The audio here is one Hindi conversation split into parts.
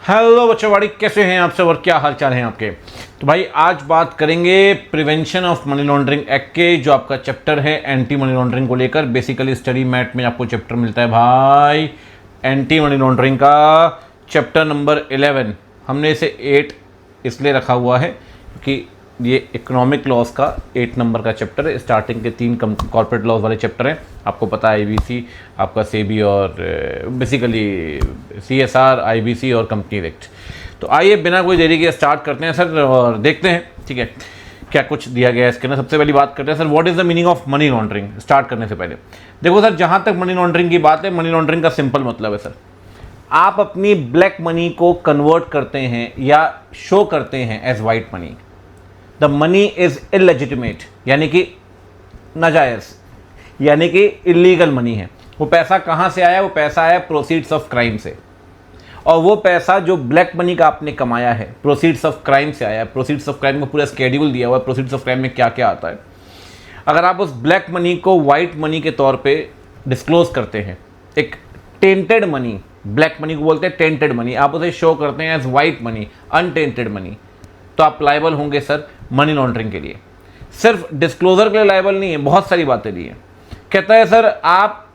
हेलो बच्चों वाड़ी, कैसे हैं आप सब और क्या हाल चाल हैं आपके। तो भाई आज बात करेंगे prevention of money laundering act के जो आपका चैप्टर है एंटी मनी लॉन्ड्रिंग को लेकर। बेसिकली स्टडी मैट में आपको चैप्टर मिलता है भाई एंटी मनी लॉन्ड्रिंग का चैप्टर नंबर 11। हमने इसे 8 इसलिए रखा हुआ है क्योंकि ये इकोनॉमिक लॉस का 8 नंबर का चैप्टर है। स्टार्टिंग के 3 कॉर्पोरेट लॉस वाले चैप्टर हैं, आपको पता है IBC, आपका सेबी और बेसिकली CSR, IBC और कंपनी एक्ट। तो आइए बिना कोई देरी के स्टार्ट करते हैं सर और देखते हैं ठीक है क्या कुछ दिया गया है इसके अंदर। सबसे पहली बात करते हैं sir, what is the meaning of money laundering. Start करने से पहले देखो सर, जहाँ तक मनी लॉन्ड्रिंग की बात है, मनी लॉन्ड्रिंग का सिंपल मतलब है सर, आप अपनी ब्लैक मनी को कन्वर्ट करते हैं या शो करते हैं as white money. The money is illegitimate यानी कि नाजायज़, यानी कि इलीगल मनी है। वो पैसा कहाँ से आया? वो पैसा आया प्रोसीड्स ऑफ क्राइम से, और वो पैसा जो ब्लैक मनी का आपने कमाया है प्रोसीड्स ऑफ क्राइम से आया है। प्रोसीड्स ऑफ क्राइम का पूरा स्केड्यूल दिया हुआ है, प्रोसीड्स ऑफ क्राइम में क्या क्या आता है। अगर आप उस ब्लैक मनी को वाइट मनी के तौर पे डिस्क्लोज करते हैं, एक टेंटेड मनी, ब्लैक मनी को बोलते हैं टेंटेड मनी, आप उसे शो करते हैं as white money, untainted money, तो आप लायबल होंगे सर मनी लॉन्ड्रिंग के लिए। सिर्फ डिस्क्लोजर के लिए लायबल नहीं है, बहुत सारी बातें दी हैं। कहता है सर आप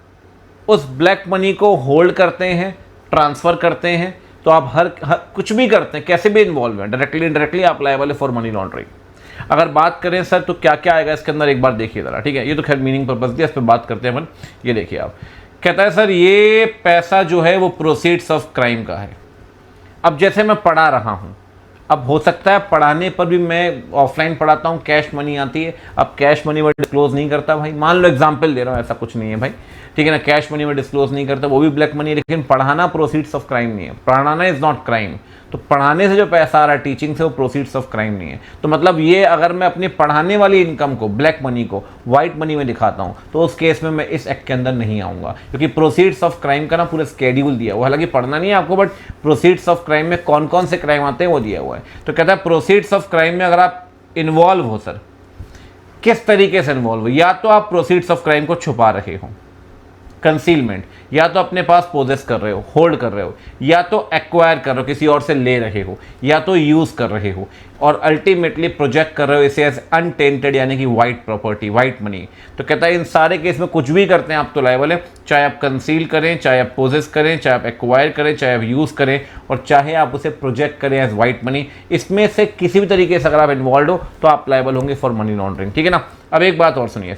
उस ब्लैक मनी को होल्ड करते हैं, ट्रांसफ़र करते हैं, तो आप हर कुछ भी करते हैं, कैसे भी इन्वॉल्व हैं, डायरेक्टली इनडायरेक्टली आप लायबल है फॉर मनी लॉन्ड्रिंग। अगर बात करें सर तो क्या क्या आएगा इसके अंदर, एक बार देखिए ज़रा ठीक है। ये तो खैर मीनिंग पर्पज दिया, इस पर बात करते हैं अपन। ये देखिए आप, कहता है सर ये पैसा जो है वो प्रोसीड्स ऑफ क्राइम का है। अब जैसे मैं पढ़ा रहा हूँ, अब हो सकता है पढ़ाने पर भी मैं ऑफलाइन पढ़ाता हूँ, कैश मनी आती है। अब कैश मनी में डिस्क्लोज नहीं करता भाई, मान लो एग्जांपल दे रहा हूँ, ऐसा कुछ नहीं है भाई ठीक है ना। कैश मनी में डिस्क्लोज नहीं करता, वो भी ब्लैक मनी है, लेकिन पढ़ाना प्रोसीड्स ऑफ क्राइम नहीं है। पढ़ाना इज नॉट क्राइम, तो पढ़ाने से जो पैसा आ रहा है टीचिंग से, वो प्रोसीड्स ऑफ क्राइम नहीं है। तो मतलब ये अगर मैं अपनी पढ़ाने वाली इनकम को, ब्लैक मनी को वाइट मनी में दिखाता हूँ, तो उस केस में मैं इस एक्ट के अंदर नहीं आऊँगा, क्योंकि प्रोसीड्स ऑफ क्राइम का ना पूरा स्केड्यूल दिया हुआ है। हालांकि पढ़ना नहीं है आपको, बट प्रोसीड्स ऑफ क्राइम में कौन कौन से क्राइम आते हैं वो दिया हुआ है। तो कहता है प्रोसीड्स ऑफ क्राइम में अगर आप इन्वॉल्व हो सर, किस तरीके से इन्वॉल्व हो, या तो आप प्रोसीड्स ऑफ क्राइम को छुपा रहे हो, कंसीलमेंट, या तो अपने पास पोजेस कर रहे हो, होल्ड कर रहे हो, या तो एक्वायर कर रहे हो, किसी और से ले रहे हो, या तो यूज कर रहे हो, और अल्टीमेटली प्रोजेक्ट कर रहे हो इसे एज अनटेंटेड यानी कि वाइट प्रॉपर्टी, वाइट मनी। तो कहता है इन सारे केस में कुछ भी करते हैं आप तो लायबल है, चाहे आप कंसील करें, चाहे आप पोजेस करें, चाहे आप एक्वायर करें, चाहे आप यूज करें, और चाहे आप उसे प्रोजेक्ट करें एज वाइट मनी। इसमें से किसी भी तरीके से अगर आप इन्वॉल्व हो तो आप लायबल होंगे फॉर मनी लॉन्ड्रिंग, ठीक है ना। अब एक बात और सुनिए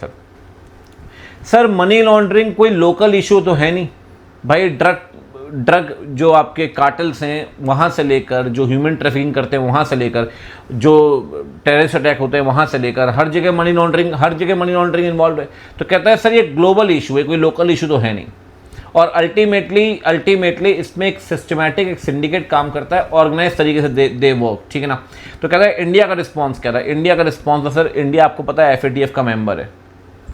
सर, मनी लॉन्ड्रिंग कोई लोकल इशू तो है नहीं भाई। ड्रग जो आपके कार्टेल्स हैं वहाँ से लेकर, जो ह्यूमन ट्रैफिकिंग करते हैं वहाँ से लेकर, जो टेररिस्ट अटैक होते हैं वहाँ से लेकर, हर जगह मनी लॉन्ड्रिंग इन्वॉल्व है। तो कहता है सर ये ग्लोबल इशू है, कोई लोकल इशू तो है नहीं। और अल्टीमेटली इसमें एक सिस्टमैटिक, एक सिंडिकेट काम करता है, ऑर्गेनाइज तरीके से दे वर्क, ठीक है ना। तो कहता है इंडिया का रिस्पॉन्स क्या रहा है। इंडिया का रिस्पॉन्स है सर, इंडिया आपको पता है FATF का मेंबर है,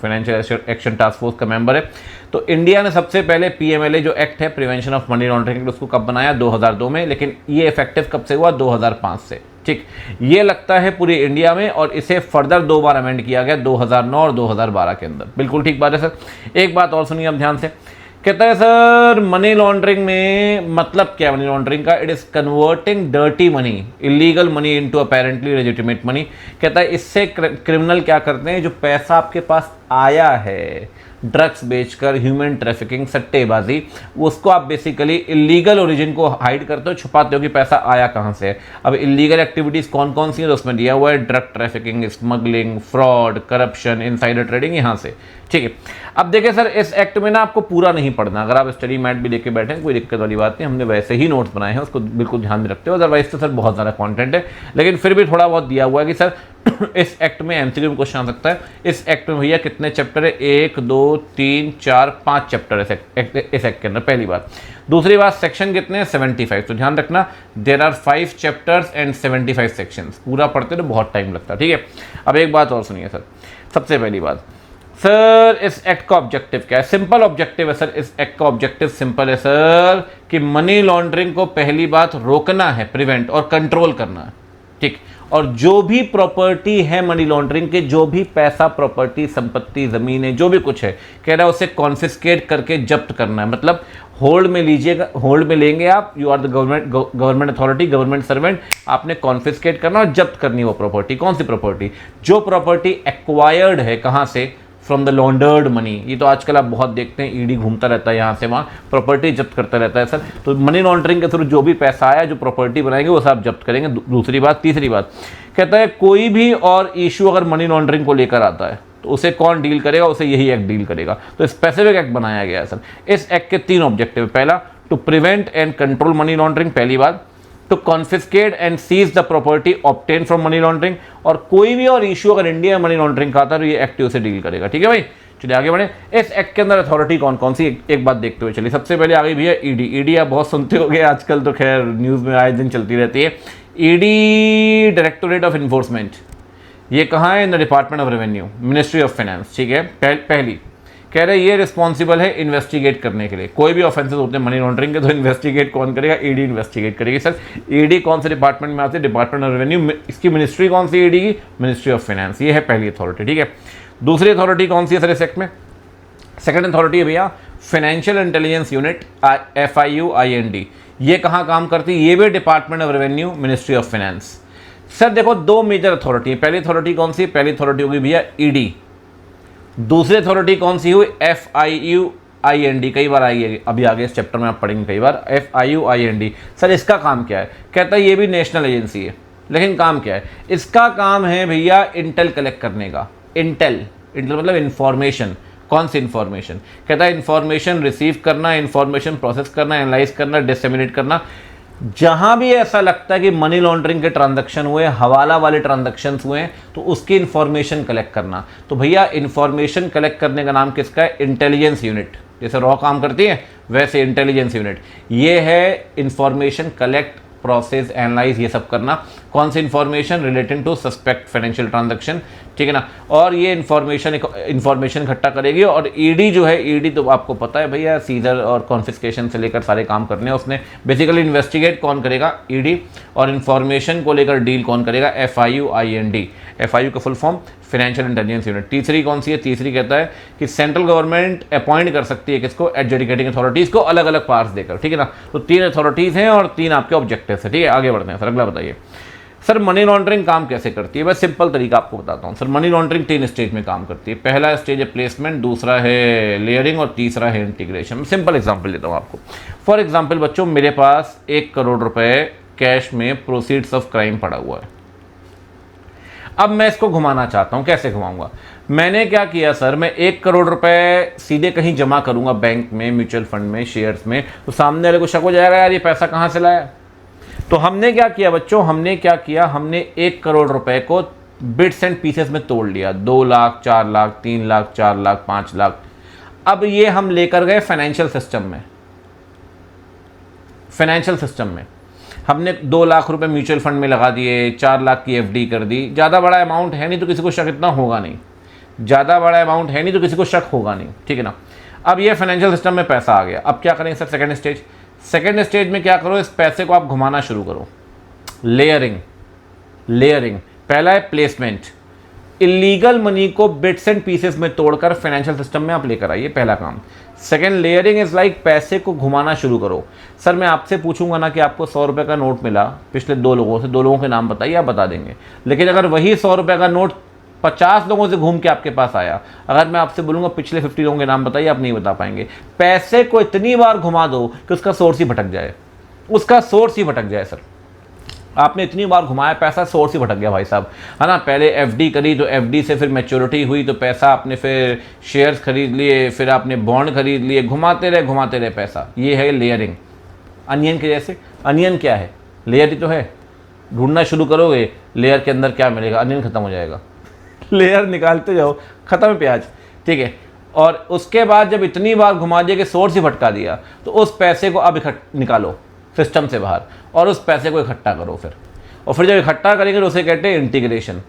फाइनेंशियल एक्शन टास्क फोर्स का मेंबर है। तो इंडिया ने सबसे पहले PMLA जो एक्ट है प्रिवेंशन ऑफ मनी लॉन्ड्रिंग, उसको कब बनाया? 2002 में, लेकिन ये इफेक्टिव कब से हुआ? 2005 से, ठीक। ये लगता है पूरी इंडिया में, और इसे फर्दर 2 बार अमेंड किया गया, 2009 और 2012 के अंदर। बिल्कुल ठीक बात है सर। एक बात और सुनिए अब ध्यान से, कहता है सर मनी लॉन्ड्रिंग में मतलब क्या है मनी लॉन्ड्रिंग का? It is converting dirty money, illegal money into apparently legitimate money. कहता है इससे क्रिमिनल क्या करते हैं, जो पैसा आपके पास आया है ड्रग्स बेचकर, ह्यूमन ट्रैफिकिंग, सट्टेबाजी, उसको आप बेसिकली इलीगल ओरिजिन को हाइड करते हो, छुपाते हो कि पैसा आया कहाँ से है। अब इलीगल एक्टिविटीज़ कौन कौन सी है तो उसमें दिया हुआ है drug trafficking, smuggling, fraud, corruption, insider trading, यहाँ से, ठीक है। अब देखिए सर इस एक्ट में ना आपको पूरा नहीं पढ़ना, अगर आप स्टडी मैट भी लेके बैठे हैं कोई दिक्कत वाली बात नहीं, हमने वैसे ही नोट्स बनाए हैं, उसको बिल्कुल ध्यान में रखते हो। अदरवाइज तो सर बहुत ज़्यादा कंटेंट है, लेकिन फिर भी थोड़ा बहुत दिया हुआ है कि सर इस एक्ट में MCQ में क्वेश्चन आ सकता है। इस एक्ट में भैया कितने चैप्टर है? 1 2 3 4 5 चैप्टर है इस एक्ट के अंदर, पहली बात। दूसरी बात, सेक्शन कितने हैं? 75। तो ध्यान रखना, there are 5 chapters and 75 sections. पूरा पढ़ते तो बहुत टाइम लगता है, ठीक है। अब एक बात और सुनिए सर, सबसे पहली बात सर, इस एक्ट का ऑब्जेक्टिव क्या है? सिंपल ऑब्जेक्टिव है सर, इस एक्ट का ऑब्जेक्टिव सिंपल है सर, कि मनी लॉन्ड्रिंग को पहली बात रोकना है, प्रिवेंट और कंट्रोल करना है, ठीक। और जो भी प्रॉपर्टी है मनी लॉन्ड्रिंग के, जो भी पैसा, प्रॉपर्टी, संपत्ति, ज़मीनें, जो भी कुछ है, कह रहा है उसे कॉन्फिस्केट करके जब्त करना है। मतलब होल्ड में लीजिएगा, होल्ड में लेंगे आप, you are the government authority, government servant, आपने कॉन्फिस्केट करना और जब्त करनी वो प्रॉपर्टी। कौन सी प्रॉपर्टी? जो प्रॉपर्टी एक्वायर्ड है, कहाँ से? From the laundered money. ये तो आजकल आप बहुत देखते हैं, ईडी घूमता रहता है यहाँ से वहाँ, प्रॉपर्टी जब्त करता रहता है सर। तो मनी लॉन्ड्रिंग के थ्रू जो भी पैसा आया, जो प्रॉपर्टी बनाएंगे वो सब जब्त करेंगे। दूसरी बात। तीसरी बात कहता है कोई भी और इशू अगर मनी लॉन्ड्रिंग को लेकर आता है तो उसे कौन डील करेगा? उसे यही एक्ट डील करेगा। तो स्पेसिफिक एक्ट बनाया गया है सर। इस एक्ट के 3 ऑब्जेक्टिव है। पहला, to prevent and control money laundering, पहली बात। To confiscate and seize the property obtain from money laundering, और कोई भी और इशू अगर इंडिया में मनी लॉन्ड्रिंग का आता है तो ये एक्ट उसे डील करेगा। ठीक है भाई, चलिए आगे बढ़े। इस एक्ट के अंदर अथॉरिटी कौन कौन सी, एक बात देखते हुए चलिए। सबसे पहले आ गई भैया ईडी। ईडी आप बहुत सुनते होंगे आजकल, तो खैर न्यूज़ में आए दिन चलती रहती है। ईडी, डायरेक्टोरेट ऑफ इन्फोर्समेंट, ये कहाँ है? In the department of revenue, ministry of finance. ठीक है, पहली कह रहे ये रिस्पॉन्सिबल है इन्वेस्टिगेट करने के लिए। कोई भी ऑफेंसेस होते हैं मनी लॉन्ड्रिंग के तो इन्वेस्टिगेट कौन करेगा? ईडी इन्वेस्टिगेट करेगी सर। ईडी कौन से डिपार्टमेंट में आती है? Department of revenue. इसकी मिनिस्ट्री कौन सी ईडी की? Ministry of finance. ये है पहली अथॉरिटी। ठीक है, दूसरी अथॉरिटी कौन सी है सर इस एक्ट में? सेकेंड अथॉरिटी है भैया फाइनेंशियल इंटेलिजेंस यूनिट, FIUIND। ये कहाँ काम करती है? ये भी department of revenue, ministry of finance. Sir देखो, 2 मेजर अथॉरिटी है। पहली अथॉरिटी कौन सी? पहली अथॉरिटी होगी भैया ईडी। दूसरी अथॉरिटी कौन सी हुई? FIUIND। कई बार आई है, अभी आगे इस चैप्टर में आप पढ़ेंगे कई बार। FIUIND सर इसका काम क्या है? कहता है ये भी नेशनल एजेंसी है, लेकिन काम क्या है इसका? काम है भैया इंटेल कलेक्ट करने का। इंटेल मतलब इंफॉर्मेशन। कौन सी इंफॉर्मेशन? कहता है इंफॉर्मेशन रिसीव करना, इंफॉर्मेशन प्रोसेस करना, एनालाइज करना, डिसेमिनेट करना। जहां भी ऐसा लगता है कि मनी लॉन्ड्रिंग के ट्रांजैक्शन हुए, हवाला वाले ट्रांजैक्शंस हुए, तो उसकी इंफॉर्मेशन कलेक्ट करना। तो भैया इंफॉर्मेशन कलेक्ट करने का नाम किसका है? Intelligence unit. जैसे रॉ काम करती है वैसे इंटेलिजेंस यूनिट। ये है इंफॉर्मेशन कलेक्ट, प्रोसेस, एनालाइज, ये सब करना। कौन सी information? Relating to suspect financial transaction. ठीक है ना। और ये इंफॉर्मेशन इकट्ठा करेगी। और ईडी जो है, ईडी तो आपको पता है भैया, सीजर और कॉन्फिस्केशन से लेकर सारे काम करने हैं उसने। बेसिकली इन्वेस्टिगेट कौन करेगा? ईडी। और इंफॉर्मेशन को लेकर डील कौन करेगा? FIUIND। FIU का full form financial intelligence unit. तीसरी कौन सी है? तीसरी कहता है कि सेंट्रल गवर्नमेंट अपॉइंट कर सकती है किसको? एडजुडिकेटिंग अथॉरिटीज़ को, अलग अलग पावर्स देकर। ठीक है ना। तो 3 अथॉरिटीज़ हैं और 3 आपके ऑब्जेक्टिव्स हैं। ठीक है, आगे बढ़ते हैं सर। अगला बताइए सर, मनी लॉन्ड्रिंग काम कैसे करती है? बस सिंपल तरीका आपको बताता हूँ सर। मनी लॉन्ड्रिंग 3 स्टेज में काम करती है। पहला स्टेज है प्लेसमेंट, दूसरा है लेयरिंग और तीसरा है इंटीग्रेशन। सिंपल एग्जांपल देता हूँ आपको। फॉर एग्जांपल बच्चों, मेरे पास 1 करोड़ रुपए कैश में प्रोसीड्स ऑफ क्राइम पड़ा हुआ है। अब मैं इसको घुमाना चाहता हूँ। कैसे घुमाऊंगा? मैंने क्या किया सर, मैं 1 करोड़ रुपए सीधे कहीं जमा करूंगा, बैंक में, म्यूचुअल फंड में, शेयर्स में, तो सामने वाले को शक हो जाएगा यार ये पैसा कहाँ से लाया। तो हमने क्या किया बच्चों? हमने 1 करोड़ रुपए को बिट्स एंड पीसेस में तोड़ लिया। 2 लाख, 4 लाख, 3 लाख, 4 लाख, 5 लाख। अब ये हम लेकर गए फाइनेंशियल सिस्टम में। फाइनेंशियल सिस्टम में हमने 2 लाख रुपए म्यूचुअल फंड में लगा दिए, 4 लाख की FD कर दी। ज़्यादा बड़ा अमाउंट है नहीं तो किसी को शक इतना होगा नहीं। ज़्यादा बड़ा अमाउंट है नहीं तो किसी को शक होगा नहीं। ठीक है ना। अब ये फाइनेंशियल सिस्टम में पैसा आ गया। अब क्या करेंगे सर? सेकेंड स्टेज में क्या करो? इस पैसे को आप घुमाना शुरू करो। लेयरिंग। पहला है प्लेसमेंट। इलीगल मनी को बिट्स एंड पीसेस में तोड़कर फाइनेंशियल सिस्टम में आप लेकर आइए, पहला काम। सेकेंड, लेयरिंग इज लाइक पैसे को घुमाना शुरू करो। सर मैं आपसे पूछूंगा ना कि आपको 100 रुपये का नोट मिला पिछले 2 लोगों से, 2 लोगों के नाम बताइए, आप बता देंगे। लेकिन अगर वही 100 रुपये का नोट 50 लोगों से घूम के आपके पास आया, अगर मैं आपसे बोलूंगा पिछले 50 लोगों के नाम बताइए, आप नहीं बता पाएंगे। पैसे को इतनी बार घुमा दो कि उसका सोर्स ही भटक जाए। सर आपने इतनी बार घुमाया, पैसा सोर्स ही भटक गया भाई साहब, है ना। पहले FD करी तो FD से फिर मैच्योरिटी हुई तो पैसा आपने फिर शेयर्स खरीद लिए, फिर आपने बॉन्ड खरीद लिए, घुमाते रहे पैसा। ये है लेयरिंग। अनियन के जैसे। अनियन क्या है? लेयर ही तो है। ढूंढना शुरू करोगे लेयर के अंदर क्या मिलेगा, अनियन खत्म हो जाएगा। लेयर निकालते जाओ, खत्म है प्याज। ठीक है। और उसके बाद जब इतनी बार घुमा दिया कि सोर्स ही भटका दिया, तो उस पैसे को अब निकालो सिस्टम से बाहर और उस पैसे को इकट्ठा करो फिर। और फिर जब इकट्ठा करेंगे तो उसे कहते हैं इंटीग्रेशन।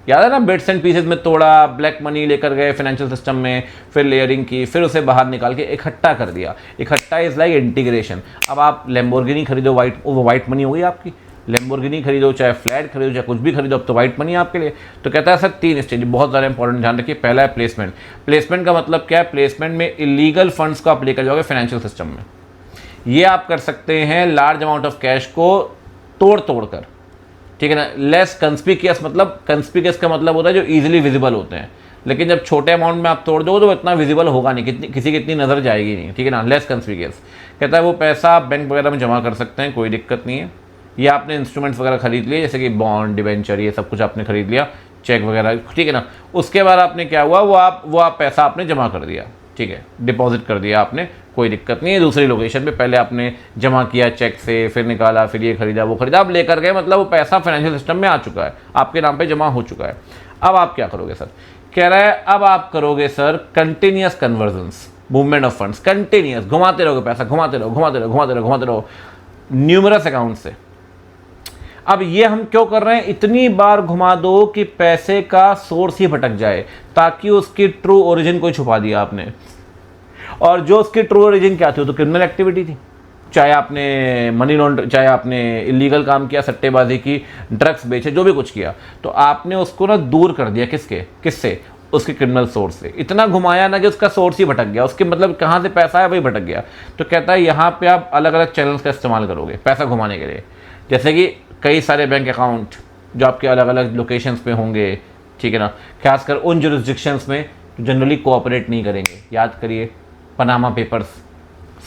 याद है ना, बिट्स एंड पीसेस में तोड़ा, ब्लैक मनी लेकर गए फाइनेंशियल सिस्टम में, फिर लेयरिंग की, फिर उसे बाहर निकाल के इकट्ठा कर दिया। इकट्ठा इज लाइक इंटीग्रेशन। अब आप लैम्बोर्गिनी खरीदो, वो वाइट मनी हो गई आपकी। लैम्बोर्गिनी खरीदो, चाहे फ्लैट खरीदो, चाहे कुछ भी खरीदो, अब तो वाइट मनी आपके लिए। तो कहता है सर 3 स्टेज बहुत ज़्यादा इंपॉर्टेंट, ध्यान रखिए। पहला है प्लेसमेंट। प्लेसमेंट का मतलब क्या है? प्लेसमेंट में इलीगल फंड्स को आप लेकर जाओगे फाइनेंशियल सिस्टम में। ये आप कर सकते हैं लार्ज अमाउंट ऑफ कैश को तोड़ कर, ठीक है ना। लेस कंस्पिकियस, मतलब कंस्पिकियस का मतलब होता है जो इजीली विजिबल होते हैं, लेकिन जब छोटे अमाउंट में आप तोड़ दोगे तो इतना विजिबल होगा नहीं, किसी की इतनी नज़र जाएगी नहीं, ठीक है ना। लेस कंस्पिकियस कहता है वो पैसा आप बैंक वगैरह में जमा कर सकते हैं, कोई दिक्कत नहीं है। ये आपने इंस्ट्रूमेंट्स वगैरह खरीद लिए, जैसे कि बॉन्ड, डिवेंचर, ये सब कुछ आपने खरीद लिया, चेक वगैरह, ठीक है ना। उसके बाद आपने क्या हुआ, वो आप पैसा आपने जमा कर दिया, ठीक है, डिपॉजिट कर दिया आपने, कोई दिक्कत नहीं है। दूसरी लोकेशन पे पहले आपने जमा किया चेक से, फिर निकाला, फिर ये खरीदा, वो खरीदा, आप लेकर गए, मतलब वो पैसा फाइनेंशियल सिस्टम में आ चुका है, आपके नाम पे जमा हो चुका है। अब आप क्या करोगे सर? कह रहा है अब आप करोगे sir continuous convergence, movement of funds, continuous घुमाते रहोगे पैसा, घुमाते रहो न्यूमरस अकाउंट से। अब ये हम क्यों कर रहे हैं? इतनी बार घुमा दो कि पैसे का सोर्स ही भटक जाए, ताकि उसकी ट्रू ओरिजिन को छुपा दिया आपने। और जो उसकी ट्रू ओरिजिन क्या थी, वो तो क्रिमिनल एक्टिविटी थी। चाहे आपने मनी लॉन्ड्रिंग, चाहे आपने इलीगल काम किया, सट्टेबाजी की, ड्रग्स बेचे, जो भी कुछ किया, तो आपने उसको ना दूर कर दिया। किससे? उसके क्रिमिनल सोर्स से। इतना घुमाया ना कि उसका सोर्स ही भटक गया, उसके मतलब कहाँ से पैसा है वही भटक गया। तो कहता है यहाँ पे आप अलग अलग चैनल्स का इस्तेमाल करोगे पैसा घुमाने के लिए, जैसे कि कई सारे बैंक अकाउंट जो आपके अलग अलग लोकेशंस पे होंगे, ठीक है ना। खासकर उन जुरिस्डिक्शंस में जो जनरली कोऑपरेट नहीं करेंगे, याद करिए पनामा पेपर्स,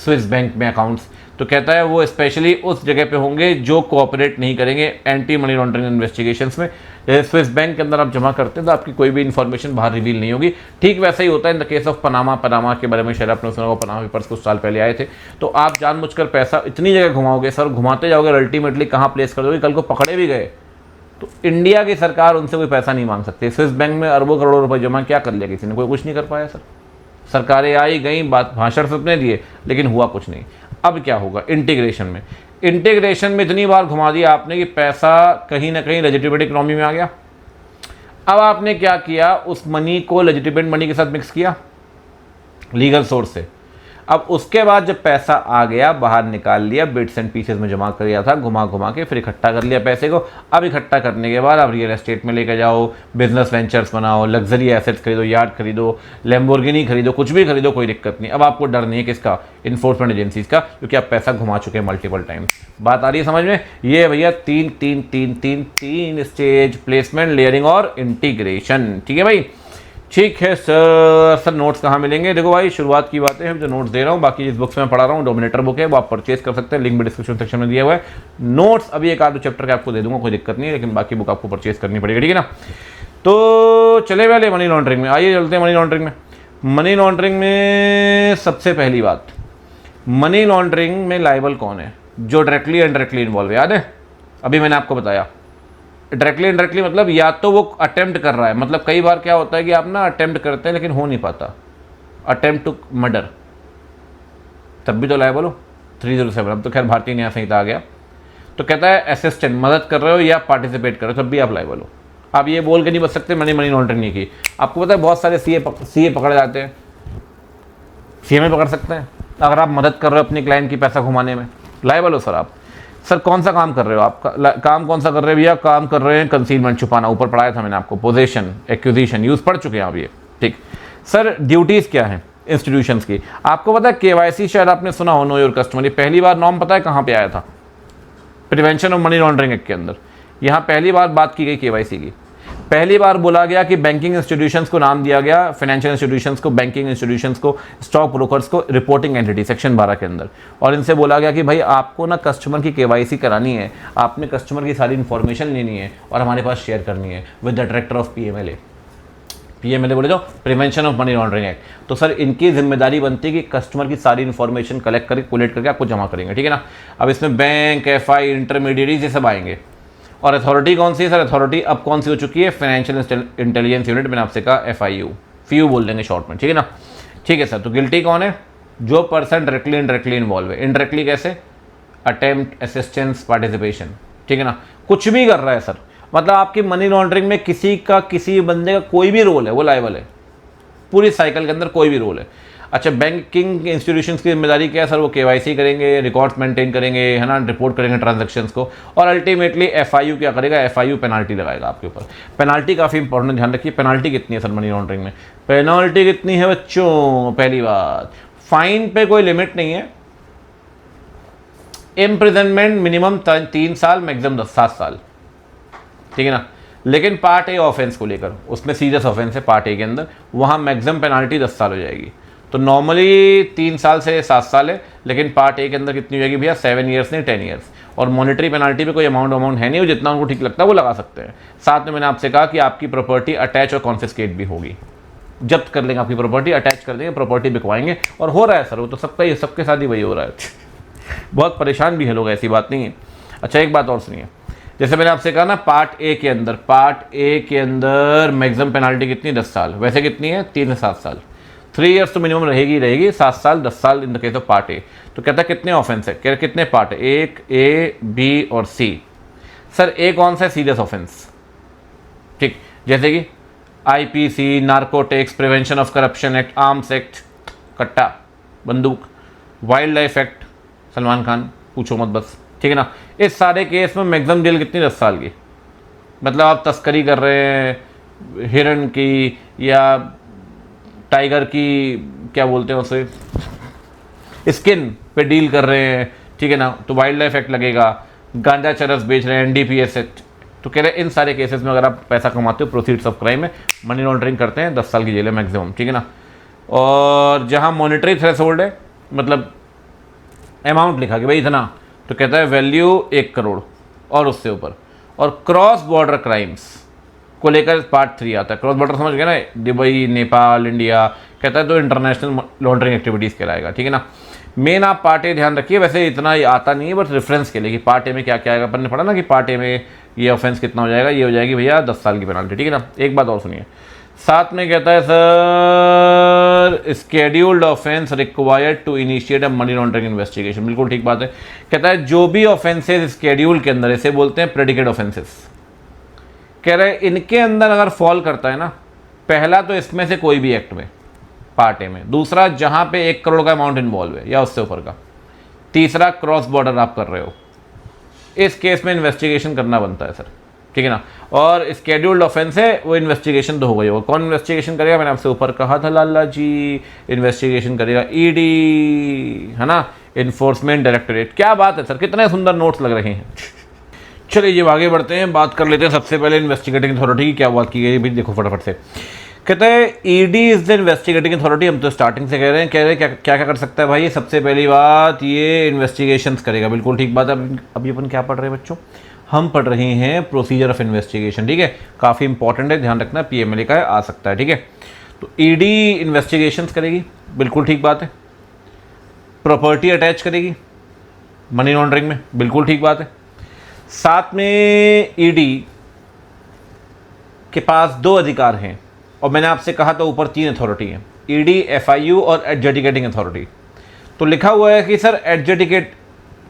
स्विस बैंक में अकाउंट्स। तो कहता है वो स्पेशली उस जगह पे होंगे जो कोऑपरेट नहीं करेंगे एंटी मनी लॉन्ड्रिंग इन्वेस्टिगेशंस में। जैसे स्विस बैंक के अंदर आप जमा करते हैं तो आपकी कोई भी इन्फॉर्मेशन बाहर रिवील नहीं होगी। ठीक वैसा ही होता है in the case of Panama के बारे में शायद आपने सुना होगा, पनामा पेपर्स कुछ साल पहले आए थे। तो आप जानबूझकर पैसा इतनी जगह घुमाओगे सर, घुमाते जाओगे, अल्टीमेटली कहाँ प्लेस कर दोगे, कल को पकड़े भी गए तो इंडिया की सरकार उनसे कोई पैसा नहीं मांग सकती। स्विस बैंक में अरबों करोड़ों रुपए जमा क्या कर लिया किसी ने? कोई कुछ नहीं कर पाया सर। सरकारें आई गई, बात भाषण सपने दिए, लेकिन हुआ कुछ नहीं। अब क्या होगा इंटीग्रेशन में इतनी बार घुमा दिया आपने कि पैसा कहीं ना कहीं लेजिटिमेट इकोनॉमी में आ गया। अब आपने क्या किया, उस मनी को लेजिटिमेट मनी के साथ मिक्स किया लीगल सोर्स से। अब उसके बाद जब पैसा आ गया, बाहर निकाल लिया, बिट्स एंड पीसेस में जमा कर दिया था, घुमा के फिर इकट्ठा कर लिया पैसे को। अब इकट्ठा करने के बाद आप रियल एस्टेट में लेकर जाओ, बिजनेस वेंचर्स बनाओ, लग्जरी एसेट्स खरीदो, यार्ड खरीदो, लैम्बोर्गिनी खरीदो, कुछ भी खरीदो, कोई दिक्कत नहीं। अब आपको डर नहीं है किसका? इन्फोर्समेंट एजेंसीज का, क्योंकि आप पैसा घुमा चुके हैं मल्टीपल टाइम। बात आ रही है समझ में? ये भैया तीन स्टेज, प्लेसमेंट, लेयरिंग और इंटीग्रेशन, ठीक है भाई। ठीक है सर नोट्स कहाँ मिलेंगे? देखो भाई शुरुआत की बातें हैं, जो नोट्स दे रहा हूँ, बाकी जिस बुक्स में पढ़ा रहा हूँ डोमिनेटर बुक है, वो आप परचेज कर सकते हैं, लिंक भी डिस्क्रिप्शन सेक्शन में दिया हुआ है। नोट्स अभी एक आध दो चैप्टर के आपको दे दूंगा, कोई दिक्कत नहीं है, लेकिन बाकी बुक आपको परचेज करनी पड़ेगी, ठीक है ना। तो चले वाले मनी लॉन्ड्रिंग में, आइए चलते हैं मनी लॉन्ड्रिंग में। मनी लॉन्ड्रिंग में सबसे पहली बात, मनी लॉन्ड्रिंग में लायबल कौन है? जो डायरेक्टली इनडायरेक्टली इन्वॉल्व है। याद है अभी मैंने आपको बताया, डायरेक्टली इनडायरेक्टली मतलब या तो वो अटेम्प्ट कर रहा है, मतलब कई बार क्या होता है कि आप ना अटेम्प्ट करते हैं लेकिन हो नहीं पाता, अटेम्प्ट टू मर्डर, तब भी तो लायबल हो 307। अब तो खैर भारतीय न्याय संहिता आ गया। तो कहता है असिस्टेंट, मदद कर रहे हो या पार्टिसिपेट कर रहे हो, तब भी आप लायबल हो। आप ये बोल के नहीं बच सकते मैंने मनी लॉन्ड्रिंग नहीं की। आपको पता है बहुत सारे सीए पकड़े जाते हैं, सीएमए पकड़ सकते हैं अगर आप मदद कर रहे हो अपने क्लाइंट की पैसा घुमाने में, लायबल हो सर आप। सर कौन सा काम कर रहे हो आप? काम कौन सा कर रहे हैं भैया? काम कर रहे हैं कंसीलमेंट, छुपाना, ऊपर पढ़ाया था मैंने आपको, पोजेशन, एक्विजिशन, यूज पढ़ चुके हैं आप ये, ठीक। सर ड्यूटीज़ क्या है इंस्टीट्यूशंस की? आपको पता है केवाईसी, शायद आपने सुना हो, नो योर कस्टमर। ये पहली बार नॉर्म पता है कहाँ पे आया था? Prevention of money laundering act के अंदर। यहाँ पहली बार बात की गई केवाईसी की। पहली बार बोला गया कि बैंकिंग इंस्टीट्यूशंस को नाम दिया गया, फाइनेंशियल इंस्टीट्यूशंस को, बैंकिंग इंस्टीट्यूशंस को, स्टॉक ब्रोकर्स को रिपोर्टिंग एंटिटी, सेक्शन 12 के अंदर। और इनसे बोला गया कि भाई आपको ना कस्टमर की केवाईसी करानी है, आपने कस्टमर की सारी इन्फॉर्मेशन लेनी है और हमारे पास शेयर करनी है with the director of PMLA बोले जो prevention of money laundering act. तो सर इनकी जिम्मेदारी बनती है कि कस्टमर की सारी इन्फॉर्मेशन कलेक्ट करके, कोलेक्ट करके आपको जमा करेंगे, ठीक है ना। अब इसमें बैंक, एफआई, इंटरमीडिएरीज ये सब आएंगे। और अथॉरिटी कौन सी है सर? अथॉरिटी अब कौन सी हो चुकी है? फाइनेंशियल इंटेलिजेंस यूनिट, मैंने आपसे कहा FIU बोल देंगे शॉर्ट में, ठीक है ना। ठीक है सर, तो गिल्टी कौन है? जो पर्सन डायरेक्टली इनडायरेक्टली इन्वॉल्व है। इनडायरेक्टली कैसे? अटेम्प्ट, असिस्टेंस, पार्टिसिपेशन, ठीक है ना। कुछ भी कर रहा है सर, मतलब आपकी मनी लॉन्ड्रिंग में किसी बंदे का कोई भी रोल है वो लायबल है, पूरी साइकिल के अंदर कोई भी रोल है। अच्छा, बैंकिंग इंस्टीट्यूशंस की जिम्मेदारी क्या है सर? वो केवाईसी करेंगे, रिकॉर्ड्स मेंटेन करेंगे, है ना, रिपोर्ट करेंगे ट्रांजैक्शंस को, और अल्टीमेटली एफआईयू क्या करेगा? एफआईयू पेनाल्टी लगाएगा आपके ऊपर। पेनाल्टी काफ़ी इंपॉर्टेंट, ध्यान रखिए पेनाल्टी कितनी है सर मनी लॉन्ड्रिंग में। पेनाल्टी कितनी है बच्चों? पहली बात, फाइन पे कोई लिमिट नहीं है, इम्प्रिजनमेंट मिनिमम 3 साल, मैक्सिमम 7 साल, ठीक है ना। लेकिन पार्ट ए ऑफेंस को लेकर, उसमें सीरियस ऑफेंस है पार्ट ए के अंदर, वहाँ मैक्सिमम पेनाल्टी 10 साल हो जाएगी। तो नॉर्मली 3 साल से 7 साल है, लेकिन पार्ट ए के अंदर कितनी हो जाएगी भैया? 7 ईयर्स नहीं 10 ईयर्स। और मॉनिटरी पेनाल्टी पे कोई अमाउंट है नहीं, वो जितना उनको ठीक लगता है वो लगा सकते हैं। साथ में मैंने आपसे कहा कि आपकी प्रॉपर्टी अटैच और कॉन्फिस्केट भी होगी, जब्त कर लेंगे आपकी प्रॉपर्टी, अटैच कर देंगे, प्रॉपर्टी बिकवाएंगे। और हो रहा है सर, वो तो सबका ही, सबके साथ ही वही हो रहा है। बहुत परेशान भी है लोग, ऐसी बात नहीं है। अच्छा, एक बात और सुनिए, जैसे मैंने आपसे कहा ना, पार्ट ए के अंदर मैक्सिमम पेनाल्टी कितनी? 10 साल। वैसे कितनी है? 3 से 7 साल। 3 ईयर्स तो मिनिमम रहेगी, 7 साल 10 साल in the case of part A. तो कहता है कितने ऑफेंस है? कह रहे कितने पार्ट है? 1 ए, बी और सी। सर ए कौन सा है? सीरियस ऑफेंस, ठीक, जैसे कि IPC, narcotics prevention of corruption act, arms act, कट्टा बंदूक, wild life act, Salman Khan, पूछो मत बस, ठीक है ना। इस सारे केस में मैक्सिमम जेल कितनी? 10 साल की। मतलब आप तस्करी कर रहे हैं हिरन की या टाइगर की, क्या बोलते हैं उसे, स्किन पे डील कर रहे हैं, ठीक है ना, तो वाइल्ड लाइफ एक्ट लगेगा। गांजा चरस बेच रहे हैं, एनडीपीएस एक्ट। तो कह रहे हैं इन सारे केसेस में अगर आप पैसा कमाते हो, प्रोसीड्स ऑफ क्राइम में, मनी लॉन्ड्रिंग करते हैं, 10 साल की जेल है मैक्सिमम, ठीक है ना। और जहाँ मॉनिटरी थ्रेशोल्ड है, मतलब अमाउंट लिखा कि भाई इतना, तो कहता है वैल्यू 1 करोड़ और उससे ऊपर। और क्रॉस बॉर्डर क्राइम्स को लेकर पार्ट 3 आता है। क्रॉस बॉर्डर समझ गए ना, दुबई, नेपाल, इंडिया, कहता है तो इंटरनेशनल लॉन्ड्रिंग एक्टिविटीज़ कहलाएगा, ठीक है ना। मेन आप पार्ट ए ध्यान रखिए, वैसे इतना आता नहीं है, बस रेफरेंस के लिए कि पार्ट ए में क्या क्या आएगा। अपन ने पढ़ा ना कि पार्ट ए में ये ऑफेंस कितना हो जाएगा, ये हो जाएगी भैया 10 साल की पेनाल्टी, ठीक है ना। एक बात और सुनिए, साथ में कहता है sir scheduled offence required to initiate a money laundering investigation. बिल्कुल ठीक बात है। कहता है जो भी ऑफेंसेस स्केड्यूल के अंदर, इसे बोलते हैं प्रेडिकेट ऑफेंसेस, कह रहे हैं इनके अंदर अगर फॉल करता है ना, पहला तो इसमें से कोई भी एक्ट में पार्ट ए में, दूसरा जहां पे 1 करोड़ का अमाउंट इन्वॉल्व है या उससे ऊपर का, तीसरा क्रॉस बॉर्डर आप कर रहे हो, इस केस में इन्वेस्टिगेशन करना बनता है सर, ठीक है ना। और स्केड्यूल्ड ऑफेंस है, वो इन्वेस्टिगेशन तो हो गई होगा। कौन इन्वेस्टिगेशन करेगा? मैंने आपसे ऊपर कहा था लाला जी, इन्वेस्टिगेशन करेगा ईडी, है ना, इन्फोर्समेंट डायरेक्टोरेट। क्या बात है सर, कितने सुंदर नोट्स लग रहे हैं। चलिए ये आगे बढ़ते हैं, बात कर लेते हैं सबसे पहले इन्वेस्टिगेटिंग अथॉरिटी की क्या बात की गई भी, देखो फटाफट से। कहते हैं ED is the investigating authority. हम तो स्टार्टिंग से कह रहे हैं क्या क्या कर सकता है भाई? सबसे पहली बात ये इन्वेस्टिगेशंस करेगा, बिल्कुल ठीक बात है। अभी अपन क्या पढ़ रहे हैं बच्चों? हम पढ़ रहे हैं प्रोसीजर ऑफ इन्वेस्टिगेशन, ठीक है, काफ़ी इंपॉर्टेंट है, ध्यान रखना, पीएमएलए का आ सकता है, ठीक है। तो ईडी इन्वेस्टिगेशंस करेगी, बिल्कुल ठीक बात है। प्रॉपर्टी अटैच करेगी मनी लॉन्ड्रिंग में, बिल्कुल ठीक बात है। साथ में ईडी के पास 2 अधिकार हैं, और मैंने आपसे कहा था ऊपर 3 अथॉरिटी हैं, ईडी, एफआईयू और एडजुडिकेटिंग अथॉरिटी। तो लिखा हुआ है कि सर एडजुडिकेट,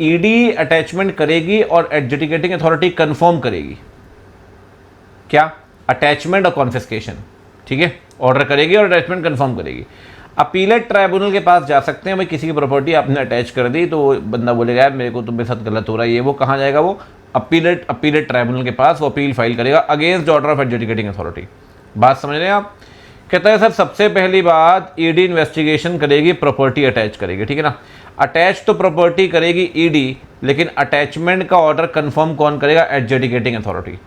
ईडी अटैचमेंट करेगी और एडजुडिकेटिंग अथॉरिटी कंफर्म करेगी क्या? अटैचमेंट और कॉन्फिस्केशन, ठीक है, ऑर्डर करेगी और अटैचमेंट कंफर्म करेगी। अपीलेट ट्राइब्यूनल के पास जा सकते हैं भाई, किसी की प्रॉपर्टी आपने अटैच कर दी तो बंदा बोलेगा यार मेरे को तुम मेरे साथ गलत हो रहा है ये वो, कहाँ जाएगा वो? अपीलेट ट्राइब्यूनल के पास वो अपील फाइल करेगा against order of adjudicating authority. बात समझ रहे हैं आप? कहता है सर सबसे पहली बात ईडी इन्वेस्टिगेशन करेगी, प्रॉपर्टी अटैच करेगी, ठीक है ना। अटैच तो प्रॉपर्टी करेगी ईडी, लेकिन अटैचमेंट का ऑर्डर कंफर्म कौन करेगा? Adjudicating authority.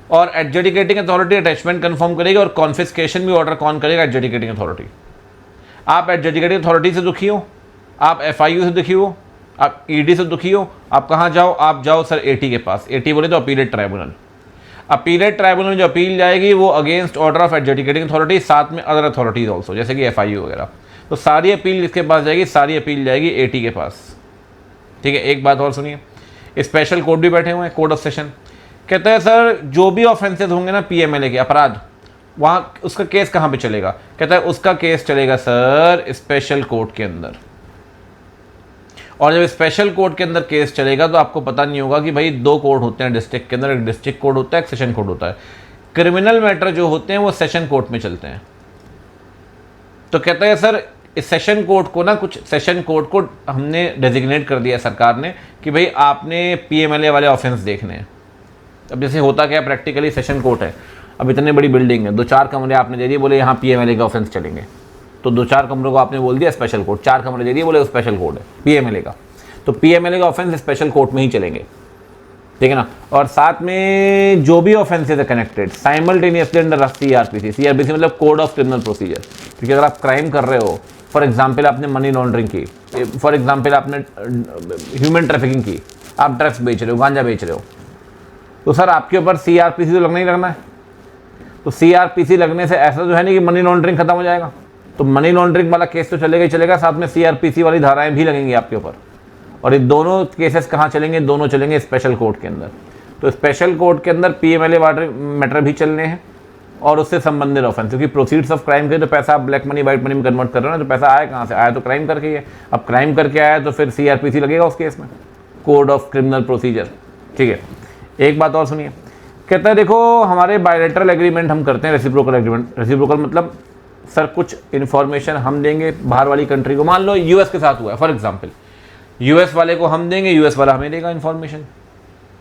और एडजुडिकेटिंग अथॉरिटी अटैचमेंट कंफर्म करेगी, और कॉन्फिस्केशन भी ऑर्डर कौन करेगा? Adjudicating authority. आप एडजुडिकेटिंग अथॉरिटी से दुखी हो, आप एफआईयू से दुखी हो, आप ईडी से दुखी हो, आप कहाँ जाओ? आप जाओ सर एटी के पास। एटी बोले तो अपीलेट ट्राइब्यूनल। अपीलेट ट्राइब्यूनल में जो अपील जाएगी वो against order of adjudicating authority, साथ में अदर अथॉरिटीज ऑल्सो, जैसे कि एफआईयू वगैरह। तो सारी अपील किसके पास जाएगी? सारी अपील जाएगी एटी के पास, ठीक है। एक बात और सुनिए, स्पेशल कोर्ट भी बैठे हुए हैं, कोर्ट ऑफ सेशन। कहते हैं सर जो भी ऑफेंसेस होंगे ना पीएमएलए के, अपराध, वहाँ उसका केस कहाँ पे चलेगा? कहता है उसका केस चलेगा सर स्पेशल कोर्ट के अंदर। और जब स्पेशल कोर्ट के अंदर केस चलेगा तो आपको पता नहीं होगा कि भाई 2 कोर्ट होते हैं डिस्ट्रिक्ट के अंदर, एक डिस्ट्रिक्ट कोर्ट होता है, एक सेशन कोर्ट होता है। क्रिमिनल मैटर जो होते हैं वो सेशन कोर्ट में चलते हैं, तो कहता है सर इस सेशन कोर्ट को ना, कुछ सेशन कोर्ट को हमने डेजिग्नेट कर दिया सरकार ने कि भाई आपने पीएमएलए वाले ऑफेंस देखने हैं। अब जैसे होता क्या, प्रैक्टिकली सेशन कोर्ट है, अब इतनी बड़ी बिल्डिंग है, 2-4 कमरे आपने दे दिए, बोले यहाँ पीएमएलए के ऑफेंस चलेंगे, तो 2-4 कमरों को आपने बोल दिया स्पेशल कोर्ट, 4 कमरे दे दिए, बोले स्पेशल कोर्ट है पीएमएलए का, तो पीएमएलए का ऑफेंस स्पेशल कोर्ट में ही चलेंगे, ठीक है ना। और साथ में जो भी ऑफेंसेज है connected simultaneously under CrPC. CrPC मतलब कोड ऑफ क्रिमिनल प्रोसीजर, क्योंकि अगर आप क्राइम कर रहे हो, फॉर एग्जाम्पल आपने मनी लॉन्ड्रिंग की, फॉर एग्जाम्पल आपने ह्यूमन ट्रैफिकिंग की, आप ड्रग्स बेच रहे हो, गांजा बेच रहे हो, तो सर आपके ऊपर सीआरपीसी तो लगना ही लगना है। तो सीआरपीसी लगने से ऐसा तो है नहीं कि मनी लॉन्ड्रिंग खत्म हो जाएगा, तो मनी लॉन्ड्रिंग वाला केस तो चलेगा ही चलेगा, साथ में सीआरपीसी वाली धाराएं भी लगेंगी आपके ऊपर। और ये दोनों केसेस कहाँ चलेंगे, दोनों चलेंगे स्पेशल कोर्ट के अंदर। तो स्पेशल कोर्ट के अंदर पीएमएलए मैटर भी चलने हैं और उससे संबंधित ऑफेंस, क्योंकि प्रोसीड्स ऑफ क्राइम के तो पैसा आप ब्लैक मनी वाइट मनी में कन्वर्ट कर रहे हो ना, तो पैसा आया कहाँ से, आया तो क्राइम करके ही है। अब क्राइम करके आया तो फिर सीआरपीसी लगेगा उस केस में, कोड ऑफ क्रिमिनल प्रोसीजर, ठीक है। एक बात और सुनिए, कहता है देखो हमारे बायलैटरल एग्रीमेंट हम करते हैं, रेसिप्रोकल एग्रीमेंट। रेसिप्रोकल मतलब सर कुछ इन्फॉर्मेशन हम देंगे बाहर वाली कंट्री को, मान लो यूएस के साथ हुआ है फॉर एग्जाम्पल, यूएस वाले को हम देंगे, यूएस वाला हमें देगा information.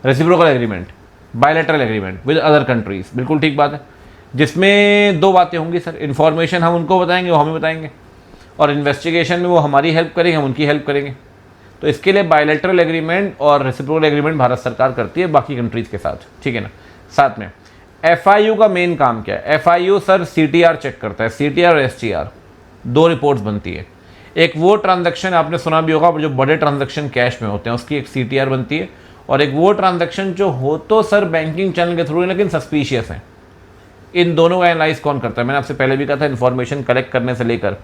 Reciprocal agreement, bilateral agreement with other countries, बिल्कुल ठीक बात है, जिसमें 2 बातें होंगी सर, इन्फॉर्मेशन हम उनको बताएंगे, वो हमें बताएंगे, और इन्वेस्टिगेशन में वो हमारी हेल्प करेंगे, हम उनकी हेल्प करेंगे। तो इसके लिए बायलैटरल एग्रीमेंट और रेसिप्रोकल एग्रीमेंट भारत सरकार करती है बाकी कंट्रीज के साथ, ठीक है ना। साथ में एफआईयू का मेन काम क्या है, एफआईयू सर सीटीआर चेक करता है, सीटीआर और एसटीआर 2 रिपोर्ट्स बनती है। एक वो ट्रांजैक्शन आपने सुना भी होगा जो बड़े ट्रांजैक्शन कैश में होते हैं, उसकी एक सीटीआर बनती है, और एक वो ट्रांजैक्शन जो हो तो सर बैंकिंग चैनल के थ्रू लेकिन सस्पिशियस है। इन दोनों का एनालाइज कौन करता है, मैंने आपसे पहले भी कहा था, इन्फॉर्मेशन कलेक्ट करने से लेकर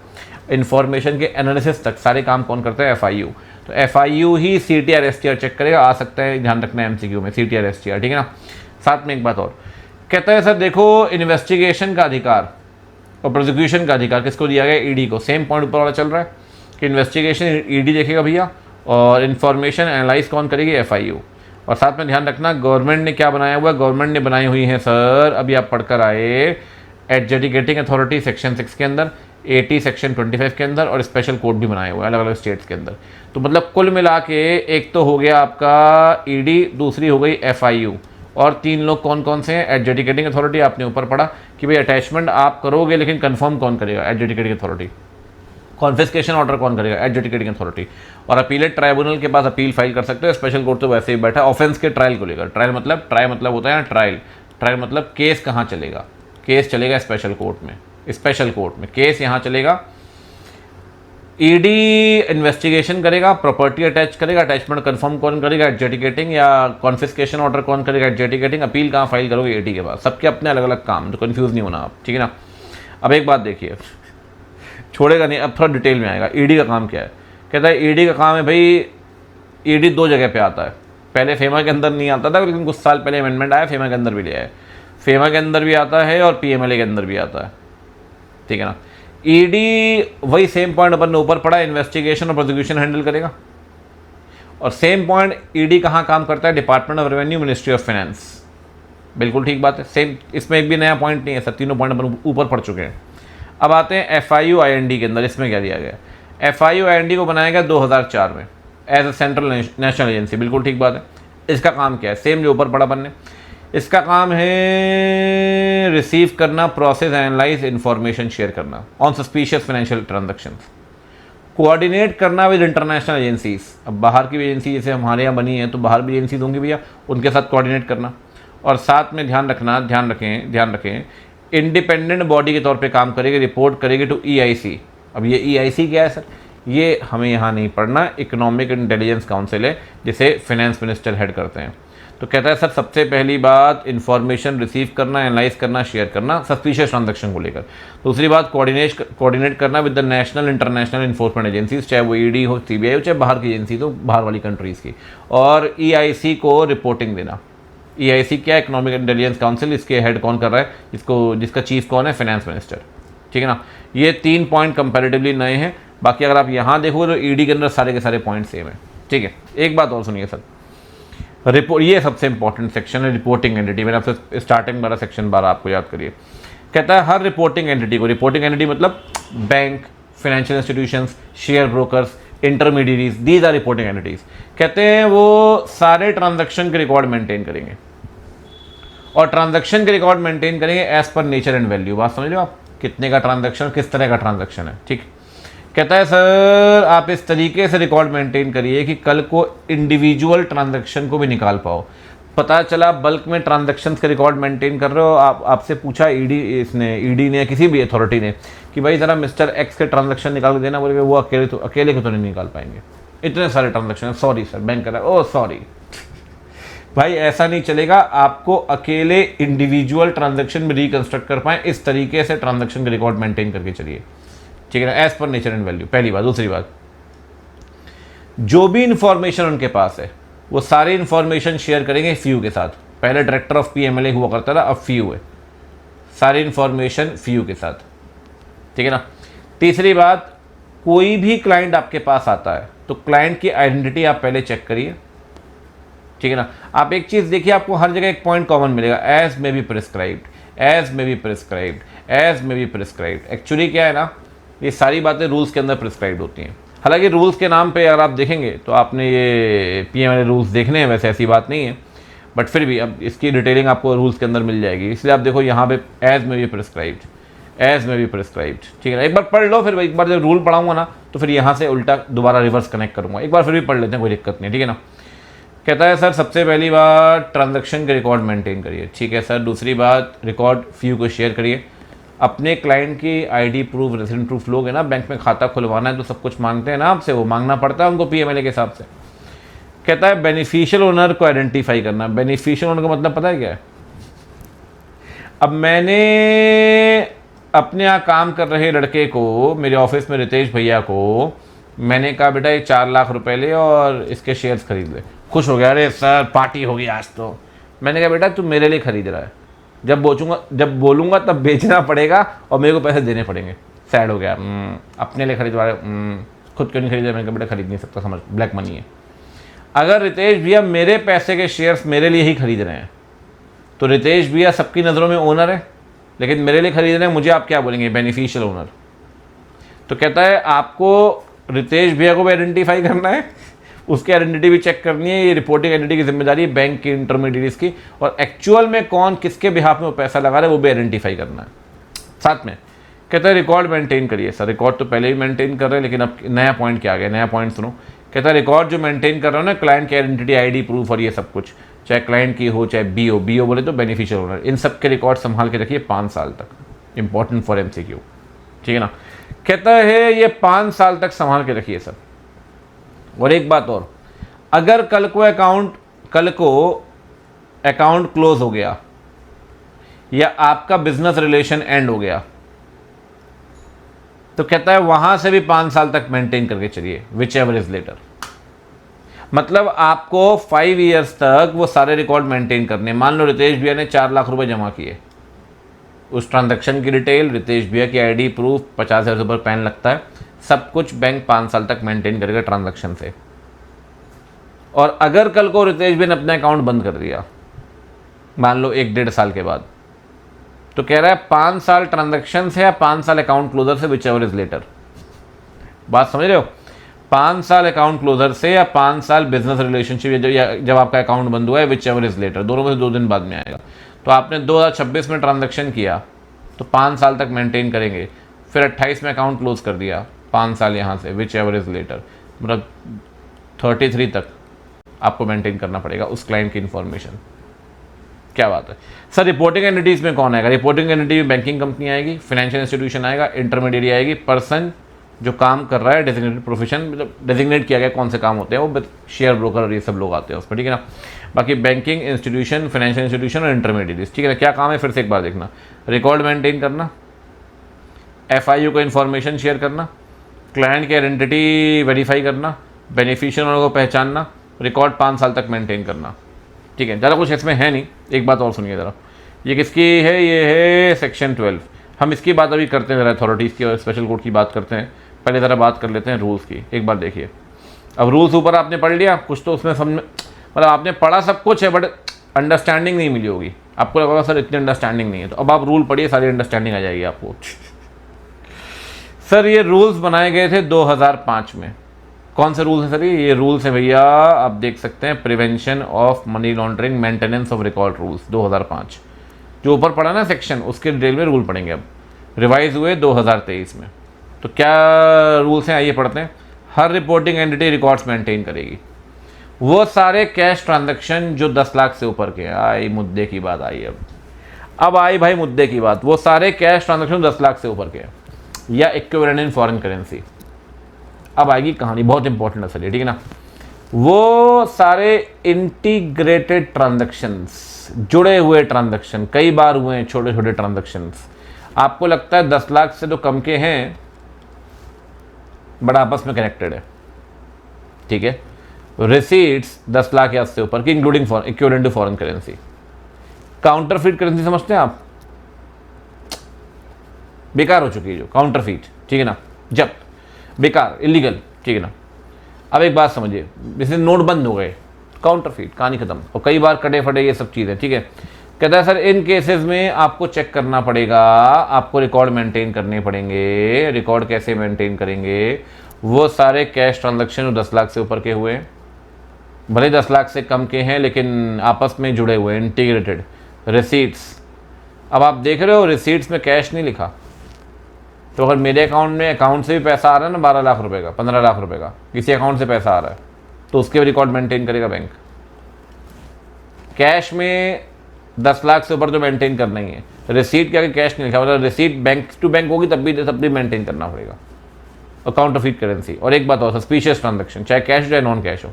इन्फॉर्मेशन के एनालिसिस तक सारे काम कौन करता है, एफआईयू। तो एफआईयू ही सीटीआर एसटीआर चेक करेगा, आ सकता है, ध्यान रखना है एमसीक्यू में सीटीआर एसटीआर, ठीक है ना। साथ में एक बात और कहता है सर देखो इन्वेस्टिगेशन का अधिकार और प्रोसिक्यूशन का अधिकार किसको दिया गया, ईडी को। सेम पॉइंट ऊपर वाला चल रहा है कि इन्वेस्टिगेशन ईडी देखेगा भैया, और इन्फॉर्मेशन एनालाइज कौन करेगी, एफआईयू। और साथ में ध्यान रखना गवर्नमेंट ने क्या बनाया हुआ है, गवर्नमेंट ने बनाई हुई है सर, अभी आप पढ़कर आए, एडजुडिकेटिंग अथॉरिटी सेक्शन 6 के अंदर, 80 सेक्शन 25 के अंदर, और स्पेशल कोर्ट भी बनाए हुए हैं अलग अलग स्टेट्स के अंदर। तो मतलब कुल मिला के एक तो हो गया आपका ईडी, दूसरी हो गई एफआईयू, और 3 लोग कौन कौन से हैं, एडजुडिकेटिंग अथॉरिटी। आपने ऊपर पढ़ा कि भाई अटैचमेंट आप करोगे लेकिन कंफर्म कौन करेगा, एडजुडिकेटिंग अथॉरिटी। कॉन्फिस्केशन ऑर्डर कौन करेगा, एडजुडिकेटिंग अथॉरिटी। और अपीलेट ट्राइब्यूनल के पास अपील फाइल कर सकते हो, स्पेशल कोर्ट तो वैसे ही बैठा है ऑफेंस के ट्रायल को लेकर। ट्रायल मतलब होता है ट्रायल, ट्रायल मतलब केस कहाँ चलेगा, केस चलेगा स्पेशल कोर्ट में, स्पेशल कोर्ट में केस यहाँ चलेगा। ईडी इन्वेस्टिगेशन करेगा, प्रॉपर्टी अटैच करेगा, अटैचमेंट कंफर्म कौन करेगा, एडजुडिकेटिंग, या कॉन्फिस्केशन ऑर्डर कौन करेगा, एडजुडिकेटिंग। अपील कहाँ फाइल करोगे, ईडी के पास। सबके अपने अलग अलग काम, तो कंफ्यूज नहीं होना आप, ठीक है ना। अब एक बात देखिए, छोड़ेगा नहीं, अब थोड़ा डिटेल में आएगा। ईडी का काम क्या है, कहता है ईडी का काम है भाई, ईडी 2 जगह पे आता है। पहले फेमा के अंदर नहीं आता था, लेकिन कुछ साल पहले अमेंडमेंट आया, फेमा के अंदर भी ले आया। फेमा के अंदर भी आता है और पीएमएलए के अंदर भी आता है, ठीक है ना। ईडी वही सेम पॉइंट अपन ने ऊपर पढ़ा, इन्वेस्टिगेशन और प्रोसिक्यूशन हैंडल करेगा। और सेम पॉइंट ईडी कहाँ काम करता है, department of revenue, ministry of finance. बिल्कुल ठीक बात है, सेम, इसमें एक भी नया पॉइंट नहीं है सर, तीनों पॉइंट अपन ऊपर पढ़ चुके हैं। अब आते हैं एफआईयू आईएनडी के अंदर, इसमें क्या दिया गया। एफआईयू आईएनडी को बनाया गया 2004 में as a central national agency, बिल्कुल ठीक बात है। इसका काम क्या है, सेम जो ऊपर पढ़ा अपन ने। इसका काम है रिसीव करना, प्रोसेस, एनालाइज, इंफॉर्मेशन शेयर करना on suspicious financial transactions, coordinate करना विद इंटरनेशनल एजेंसीज। अब बाहर की भी एजेंसी जैसे हमारे यहाँ बनी है, तो बाहर भी एजेंसीज होंगी भैया, उनके साथ कोऑर्डिनेट करना। और साथ में ध्यान रखें इंडिपेंडेंट बॉडी के तौर पे काम करेगी, रिपोर्ट करेगी टू ईआईसी। अब ये ईआईसी क्या है सर, ये हमें यहाँ नहीं पढ़ना, इकोनॉमिक इंटेलिजेंस काउंसिल है जिसे फाइनेंस मिनिस्टर हेड करते हैं। तो कहता है सर सबसे पहली बात इन्फॉर्मेशन रिसीव करना, एनालाइज करना, शेयर करना सस्पिशियस ट्रांजैक्शन को लेकर। दूसरी बात कोऑर्डिनेट करना with the national international enforcement agencies, चाहे वो ईडी हो, सीबीआई हो, चाहे बाहर की एजेंसी हो, बाहर वाली कंट्रीज़ की। और ईआईसी को रिपोर्टिंग देना। ईआईसी क्या, इकोनॉमिक इंटेलिजेंस काउंसिल, इसके हेड कौन कर रहा है, जिसका चीफ कौन है, फाइनेंस मिनिस्टर, ठीक है ना। ये 3 पॉइंट कंपैरेटिवली नए हैं, बाकी अगर आप यहाँ देखोगे तो ईडी के अंदर सारे के सारे पॉइंट सेम है, ठीक है। एक बात और सुनिए सर, रिपोर्ट, ये सबसे इंपॉर्टेंट सेक्शन है रिपोर्टिंग एंटिटी। मैंने आपसे स्टार्टिंग वाला सेक्शन 12 आपको याद करिए। कहता है हर रिपोर्टिंग एंटिटी को, रिपोर्टिंग एंटिटी मतलब bank, financial institutions, share brokers, intermediaries, these are reporting entities. कहते हैं वो सारे ट्रांजैक्शन के रिकॉर्ड मेंटेन करेंगे और ट्रांजैक्शन के रिकॉर्ड मेंटेन करेंगे as per nature and value. बात समझ लो आप, कितने का ट्रांजैक्शन, किस तरह का ट्रांजैक्शन है। ठीक, कहता है सर आप इस तरीके से रिकॉर्ड मेंटेन करिए कि कल को इंडिविजुअल ट्रांजैक्शन को भी निकाल पाओ। पता चला बल्क में ट्रांजैक्शंस के रिकॉर्ड मेंटेन कर रहे हो, आपसे पूछा ईडी ने किसी भी अथॉरिटी ने कि भाई ज़रा मिस्टर एक्स के ट्रांजैक्शन निकाल के देना, बोले वो अकेले को तो नहीं निकाल पाएंगे, इतने सारे ट्रांजैक्शन। सॉरी सर, बैंक कर रहा है, ओह सॉरी। भाई ऐसा नहीं चलेगा, आपको अकेले इंडिविजुअल ट्रांजैक्शन में रिकंस्ट्रक्ट कर पाएँ इस तरीके से ट्रांजैक्शन के रिकॉर्ड मेंटेन करके चलिए। ठीक है ना, as per nature and value, पहली बात। दूसरी बात, जो भी इंफॉर्मेशन उनके पास है वो सारी इंफॉर्मेशन शेयर करेंगे फ्यू के साथ। पहले डायरेक्टर ऑफ पीएमएलए हुआ करता था, अब फ्यू है, सारी इंफॉर्मेशन फ्यू के साथ। ठीक है ना। तीसरी बात, कोई भी क्लाइंट आपके पास आता है तो क्लाइंट की आइडेंटिटी आप पहले चेक करिए। ठीक है ना। आप एक चीज़ देखिए, आपको हर जगह एक पॉइंट कॉमन मिलेगा, as may be prescribed, as may be prescribed, as may be prescribed. Actually क्या है ना, ये सारी बातें रूल्स के अंदर प्रिस्क्राइब्ड होती हैं। हालांकि रूल्स के नाम पे अगर आप देखेंगे तो आपने ये पीएमएलए रूल्स देखने हैं, वैसे ऐसी बात नहीं है, बट फिर भी अब इसकी डिटेलिंग आपको रूल्स के अंदर मिल जाएगी। इसलिए आप देखो यहाँ पे एज में भी प्रिस्क्राइब्ड, एज में भी प्रिस्क्राइब्ड। ठीक है ना, एक बार पढ़ लो, फिर एक बार जब रूल पढ़ाऊंगा ना तो फिर यहाँ से उल्टा दोबारा रिवर्स कनेक्ट करूँगा। एक बार फिर भी पढ़ लेते हैं, कोई दिक्कत नहीं। ठीक है ना। कहता है सर सबसे पहली बात ट्रांजैक्शन के रिकॉर्ड मेंटेन करिए। ठीक है सर। दूसरी बात, रिकॉर्ड फ्यू को शेयर करिए। अपने क्लाइंट की आईडी प्रूफ, रेजिडेंट प्रूफ लोगे ना, बैंक में खाता खुलवाना है तो सब कुछ मांगते हैं ना आपसे, वो मांगना पड़ता है उनको पीएमएलए के हिसाब से। कहता है बेनिफिशियल ओनर को आइडेंटिफाई करना। बेनिफिशियल ओनर का मतलब पता है क्या है? अब मैंने अपने यहाँ काम कर रहे लड़के को, मेरे ऑफिस में रितेश भैया को, मैंने कहा बेटा ये 4 लाख रुपए ले और इसके शेयर्स खरीद ले। खुश हो गया, अरे सर पार्टी होगी आज तो। मैंने कहा बेटा तू मेरे लिए खरीद रहा है, जब बोलूँगा तब बेचना पड़ेगा और मेरे को पैसे देने पड़ेंगे। सैड हो गया, अपने लिए खरीदवा रहे, खुद क्यों नहीं खरीदा? मैंने कहा बेटा खरीद नहीं सकता, समझ, ब्लैक मनी है। अगर रितेश भैया मेरे पैसे के शेयर्स मेरे लिए ही खरीद रहे हैं तो रितेश भैया सबकी नज़रों में ओनर है, लेकिन मेरे लिए खरीद रहे हैं, मुझे आप क्या बोलेंगे? Beneficial owner. तो कहता है आपको रितेश भैया को भी आइडेंटिफाई करना है, उसकी आइडेंटिटी भी चेक करनी है। ये रिपोर्टिंग आइडेंटिटी की जिम्मेदारी है बैंक की, इंटरमीडियरीज की, और एक्चुअल में कौन किसके बिहाफ में वो पैसा लगा रहा है वो भी आइडेंटिफाई करना है साथ में। कहता है रिकॉर्ड मेंटेन करिए। सर रिकॉर्ड तो पहले ही मेंटेन कर रहे हैं, लेकिन अब नया पॉइंट क्या आ गया? नया पॉइंट सुनो। कहता है रिकॉर्ड जो मेंटेन कर रहे हो ना, क्लाइंट की आइडेंटिटी, आईडी प्रूफ और ये सब कुछ, चाहे क्लाइंट की हो चाहे बीओ बोले तो बेनिफिशियल ओनर, इन सब के रिकॉर्ड संभाल के रखिए 5 साल तक। Important for MCQ. ठीक है ना। कहता है ये 5 साल तक संभाल के रखिए सर। और एक बात और, अगर कल को अकाउंट क्लोज हो गया या आपका बिजनेस रिलेशन एंड हो गया तो कहता है वहां से भी 5 साल तक मेंटेन करके चलिए, विच एवर इज लेटर। मतलब आपको 5 ईयर्स तक वो सारे रिकॉर्ड मेंटेन करने। मान लो रितेश भैया ने 4 लाख रुपए जमा किए, उस ट्रांजैक्शन की डिटेल, रितेश भैया की आईडी प्रूफ, 50,000 रुपये पैन लगता है, सब कुछ बैंक 5 साल तक मेंटेन करेगा ट्रांजैक्शन से। और अगर कल को रितेश भैया ने अपना अकाउंट बंद कर दिया, मान लो 1-1.5 साल के बाद, तो कह रहा है 5 साल ट्रांजैक्शन से या 5 साल अकाउंट क्लोजर से, विच एवर इज लेटर। बात समझ रहे हो? 5 साल अकाउंट क्लोजर से या 5 साल बिजनेस रिलेशनशिप, जब आपका अकाउंट बंद हुआ है, विच एवर इज लेटर, दोनों में से 2 दिन बाद में आएगा। तो आपने 2026 में ट्रांजैक्शन किया तो 5 साल तक मेंटेन करेंगे, फिर 28 में अकाउंट क्लोज कर दिया, 5 साल यहाँ से, विच एवर इज लेटर, मतलब 33 तक आपको मेंटेन करना पड़ेगा उस क्लाइंट की इंफॉर्मेशन। क्या बात है सर। रिपोर्टिंग एंटिटीज में कौन आएगा? रिपोर्टिंग एंटिटी में बैंकिंग कंपनी आएगी, फाइनेंशियल इंस्टीट्यूशन आएगा, इंटरमीडिएट आएगी, पर्सन जो काम कर रहा है, डेजिग्नेटेड प्रोफेशन, मतलब डेजिग्नेट किया गया कौन से काम होते हैं वो, शेयर ब्रोकर और ये सब लोग आते हैं उसमें। ठीक है ना। बाकी बैंकिंग इंस्टीट्यूशन, फाइनेंशियल इंस्टीट्यूशन और इंटरमीडिएट। ठीक है ना। क्या काम है? फिर से एक बार देखना, रिकॉर्ड मेंटेन करना, एफआईयू को इन्फॉर्मेशन शेयर करना, क्लाइंट की आइडेंटिटी वेरीफाई करना, बेनिफिशियल ओनर को पहचानना, रिकॉर्ड 5 साल तक मेंटेन करना। ठीक है। ज़रा कुछ इसमें है नहीं, एक बात और सुनिए ज़रा, ये किसकी है? ये है सेक्शन 12। हम इसकी बात अभी करते हैं, ज़रा अथॉरिटीज़ की और स्पेशल कोर्ट की बात करते हैं। पहले ज़रा बात कर लेते हैं रूल्स की। एक बार देखिए, अब रूल्स ऊपर आपने पढ़ लिया, कुछ तो उसमें समझ में, मतलब आपने पढ़ा सब कुछ है बट अंडरस्टैंडिंग नहीं मिली होगी आपको, लगा सर इतनी अंडरस्टैंडिंग नहीं है, तो अब आप रूल पढ़िए, सारी अंडरस्टैंडिंग आ जाएगी आपको। सर ये रूल्स बनाए गए थे 2005 में। कौन से रूल्स हैं सर? ये रूल्स हैं भैया, आप देख सकते हैं, prevention of money laundering maintenance of record rules 2005, जो ऊपर पड़ा ना सेक्शन, उसके डिटेल में रूल पढ़ेंगे। अब रिवाइज हुए 2023 में। तो क्या रूल्स हैं, आइए पढ़ते हैं। हर रिपोर्टिंग एंटिटी रिकॉर्ड्स मेंटेन करेगी। वो सारे कैश ट्रांजैक्शन जो 10 लाख से ऊपर के, आई मुद्दे की बात आई। अब आई भाई मुद्दे की बात। वो सारे कैश ट्रांजैक्शन 10 लाख से ऊपर के या इक्विवेलेंट इन फॉरेन करेंसी। अब आएगी कहानी, बहुत इंपॉर्टेंट है सर ये, ठीक है ना। वो सारे इंटीग्रेटेड ट्रांजैक्शंस, जुड़े हुए ट्रांजैक्शन, कई बार हुए हैं छोटे छोटे ट्रांजैक्शंस, आपको लगता है 10 लाख से तो कम के हैं बट आपस में कनेक्टेड है, ठीक है। रिसीट्स 10 लाख या उससे ऊपर की including equivalent to foreign currency. Counterfeit currency समझते हैं आप? बेकार हो चुकी है जो काउंटरफीट, ठीक है ना, जब बेकार, इलीगल, ठीक है ना। अब एक बात समझिए, जैसे नोट बंद हो गए, काउंटरफीट, कहानी खत्म। और कई बार कटे फटे ये सब चीज़ें, ठीक है। कहता है सर इन केसेस में आपको चेक करना पड़ेगा, आपको रिकॉर्ड मेंटेन करने पड़ेंगे। रिकॉर्ड कैसे मेंटेन करेंगे? वो सारे कैश ट्रांजैक्शन 10 लाख से ऊपर के हुए, भले 10 लाख से कम के हैं लेकिन आपस में जुड़े हुए, इंटीग्रेटेड। रिसीट्स, अब आप देख रहे हो रिसीट्स में कैश नहीं लिखा, तो अगर मेरे अकाउंट से भी पैसा आ रहा है ना 12 लाख रुपए का, 15 लाख रुपए का, किसी अकाउंट से पैसा आ रहा है, तो उसके भी रिकॉर्ड मेंटेन करेगा बैंक। कैश में 10 लाख से ऊपर तो मेंटेन करना ही है। रिसीट के आगे कैश नहीं लिखा, मतलब रिसीट बैंक टू बैंक होगी तब भी मेंटेन करना पड़ेगा। और काउंटरफीट करेंसी। और एक बात और, सस्पिशियस ट्रांजैक्शन, चाहे कैश हो चाहे नॉन कैश हो,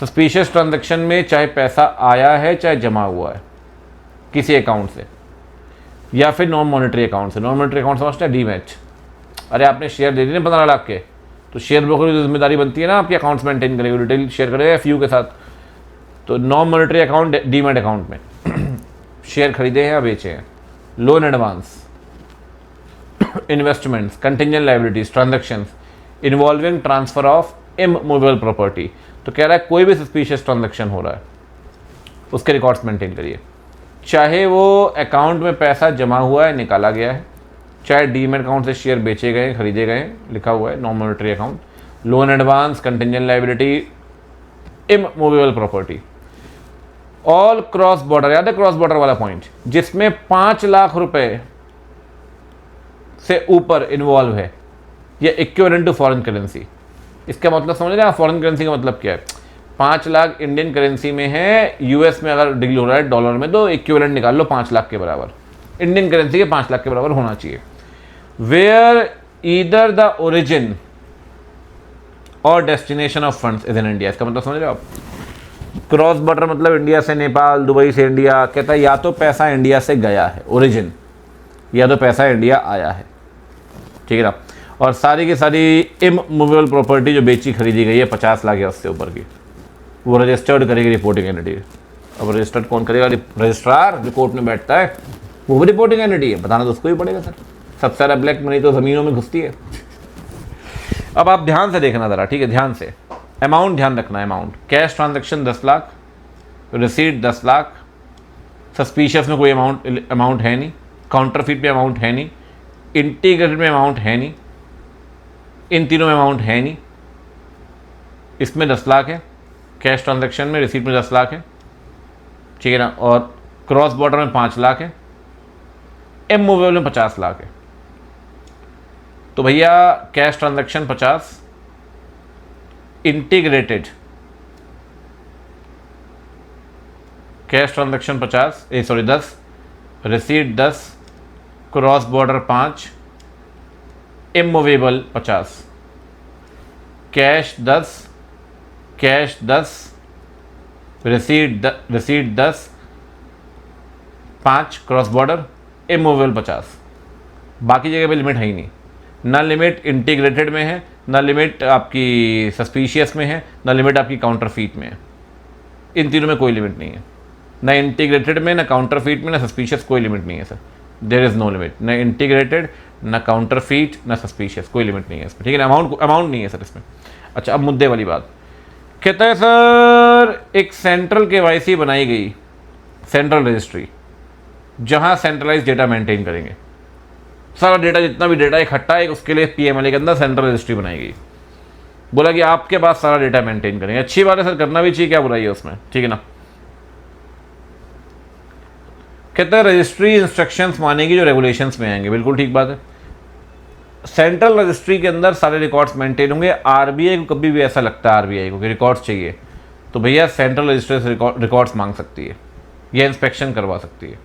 सस्पिशियस ट्रांजैक्शन में चाहे पैसा आया है चाहे जमा हुआ है किसी अकाउंट से या फिर नॉन मॉनेटरी अकाउंट से। नॉन मॉनेटरी अकाउंट समझते हैं? डीमैट। अरे आपने शेयर दे दिए ना 15 लाख के, तो शेयर ब्रोकर की जिम्मेदारी बनती है ना आपके अकाउंट्स मेंटेन करेगा, डिटेल शेयर करेगा एफयू के साथ। तो non monetary account demat account में शेयर खरीदे हैं या बेचे हैं, loan advance, investments, contingent liabilities, transactions involving transfer of immovable property. तो कह रहा है कोई भी सस्पिशियस ट्रांजैक्शन हो रहा है उसके रिकॉर्ड्स मेंटेन करिए, चाहे वो अकाउंट में पैसा जमा हुआ है निकाला गया है, चाहे डीमैट अकाउंट से शेयर बेचे गए खरीदे गए, लिखा हुआ है non monetary account, loan advance, contingent liability, immovable property, all cross border. याद है क्रॉस बॉर्डर वाला पॉइंट, जिसमें 5 लाख रुपए से ऊपर इन्वॉल्व है या इक्विवेलेंट टू फॉरेन करेंसी। इसका मतलब समझ रहे हैं? फॉरेन करेंसी का मतलब क्या है? 5 लाख इंडियन करेंसी में है, यूएस में अगर डील हो रहा है डॉलर में, तो इक्विवेलेंट निकाल लो 5 लाख के बराबर, इंडियन करेंसी के 5 लाख के बराबर होना चाहिए। वेयर ईदर द ओरिजिन और destination of funds is in India. इसका मतलब समझ रहे हो आप? क्रॉस बॉर्डर मतलब इंडिया से नेपाल, दुबई से इंडिया। कहता है या तो पैसा इंडिया से गया है ओरिजिन, या तो पैसा इंडिया आया है, ठीक है ना। और सारी की सारी इमूवेबल प्रॉपर्टी जो बेची खरीदी गई है 50 लाख या उससे ऊपर की, वो रजिस्टर्ड करेगी रिपोर्टिंग एंटिटी। अब रजिस्टर्ड कौन करेगा? रजिस्ट्रार जो कोर्ट में बैठता है, वो भी रिपोर्टिंग एंटिटी है, बताना तो उसको ही पड़ेगा सर। सबसे सारा ब्लैक मनी तो ज़मीनों में घुसती है। अब आप ध्यान से देखना ज़रा, ठीक है, ध्यान से। अमाउंट ध्यान रखना है, amount. Cash transaction 10 lakh, receipt 10 lakh, suspicious में कोई अमाउंट है नहीं, काउंटरफीट में अमाउंट है नहीं, इंटीग्रेटेड में अमाउंट है नहीं, इन तीनों में अमाउंट है नहीं। इसमें 10 लाख है, कैश ट्रांजैक्शन में, रिसीट में 10 लाख है, ठीक है ना। और क्रॉस बॉर्डर में 5 लाख है, इमूवेबल में 50 लाख है। तो भैया cash transaction 50, integrated cash transaction 10, receipt 10, cross border 5, immovable 50। Cash 10, receipt 10, 5 cross border, immovable 50। बाकी जगह पे लिमिट है ही नहीं, ना लिमिट इंटीग्रेटेड में है, ना लिमिट आपकी सस्पिशियस में है, ना लिमिट आपकी काउंटरफीट में है। इन तीनों में कोई लिमिट नहीं है, ना इंटीग्रेटेड में, ना काउंटरफीट में, ना सस्पिशियस, कोई लिमिट नहीं है sir. There is no limit, ना इंटीग्रेटेड, ना काउंटरफीट, ना सस्पिशियस, कोई लिमिट नहीं है इसमें, ठीक है ना। अमाउंट नहीं है सर इसमें। अच्छा, अब मुद्दे वाली बात। कहता है सर एक सेंट्रल केवाईसी बनाई गई, सेंट्रल रजिस्ट्री, जहां सेंट्रलाइज डेटा मेंटेन करेंगे। सारा डेटा, जितना भी डेटा इकट्ठा है उसके लिए पीएमएलए के अंदर सेंट्रल रजिस्ट्री बनाएगी। बोला कि आपके पास सारा डेटा मेंटेन करेंगे। अच्छी बात है सर, करना भी चाहिए, क्या बुराई है उसमें, ठीक है ना। कहते हैं रजिस्ट्री इंस्ट्रक्शंस मानेगी जो रेगुलेशंस में आएंगे, बिल्कुल ठीक बात है। सेंट्रल रजिस्ट्री के अंदर सारे रिकॉर्ड्स मेंटेन होंगे। आरबीआई को कभी भी ऐसा लगता है आरबीआई को कि रिकॉर्ड्स चाहिए तो भैया सेंट्रल रजिस्ट्री से रिकॉर्ड्स मांग सकती है या इंस्पेक्शन करवा सकती है।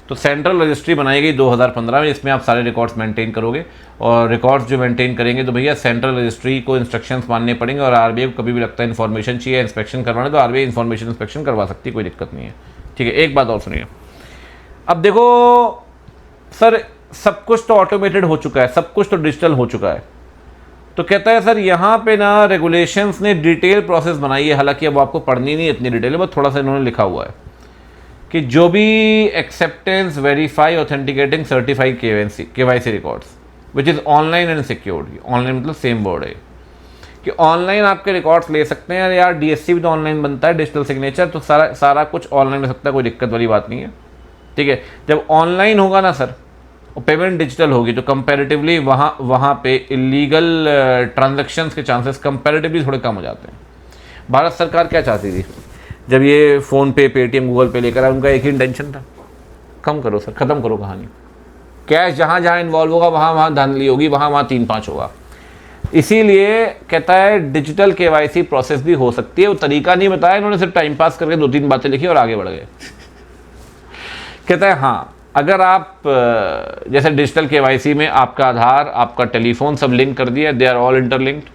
तो सेंट्रल रजिस्ट्री बनाई गई 2015 में, इसमें आप सारे रिकॉर्ड्स मेंटेन करोगे और रिकॉर्ड्स जो मेंटेन करेंगे तो भैया सेंट्रल रजिस्ट्री को इंस्ट्रक्शंस मानने पड़ेंगे। और आरबीआई को कभी भी लगता है इन्फॉर्मेशन चाहिए, इंस्पेक्शन करवाना, तो आरबीआई इन्फॉर्मेशन इंस्पेक्शन करवा सकती है, कोई दिक्कत नहीं है, ठीक है। एक बात और सुनिए, अब देखो सर सब कुछ तो ऑटोमेटेड हो चुका है, सब कुछ तो डिजिटल हो चुका है, तो कहता है सर यहाँ पे ना रेगुलेशंस ने डिटेल प्रोसेस बनाई है। हालांकि अब आपको पढ़नी नहीं इतनी डिटेल है, बस थोड़ा सा इन्होंने लिखा हुआ है कि जो भी acceptance, verify, authenticating, certify KYC records which is online and secured. Online मतलब सेम वर्ड है कि ऑनलाइन आपके रिकॉर्ड्स ले सकते हैं यार, डीएससी भी तो ऑनलाइन बनता है, डिजिटल सिग्नेचर, तो सारा कुछ ऑनलाइन हो सकता है, कोई दिक्कत वाली बात नहीं है, ठीक है। जब ऑनलाइन होगा ना सर और पेमेंट डिजिटल होगी तो कंपैरेटिवली वहाँ पे इलीगल ट्रांजैक्शंस के चांसेस कंपैरेटिवली थोड़े कम हो जाते हैं। भारत सरकार क्या चाहती थी जब ये फ़ोन पे, पेटीएम, गूगल पे लेकर आए, उनका एक ही इंटेंशन था, कम करो सर, ख़त्म करो कहानी। कैश जहाँ जहाँ इन्वॉल्व होगा वहाँ धांधली होगी, वहाँ 3-5 होगा। इसीलिए कहता है डिजिटल केवाईसी प्रोसेस भी हो सकती है। वो तरीका नहीं बताया इन्होंने, सिर्फ टाइम पास करके 2-3 बातें लिखी और आगे बढ़ गए। कहता है हाँ, अगर आप जैसे डिजिटल केवाईसी में आपका आधार, आपका टेलीफोन सब लिंक कर दिया, दे आर ऑल इंटरलिंक्ड।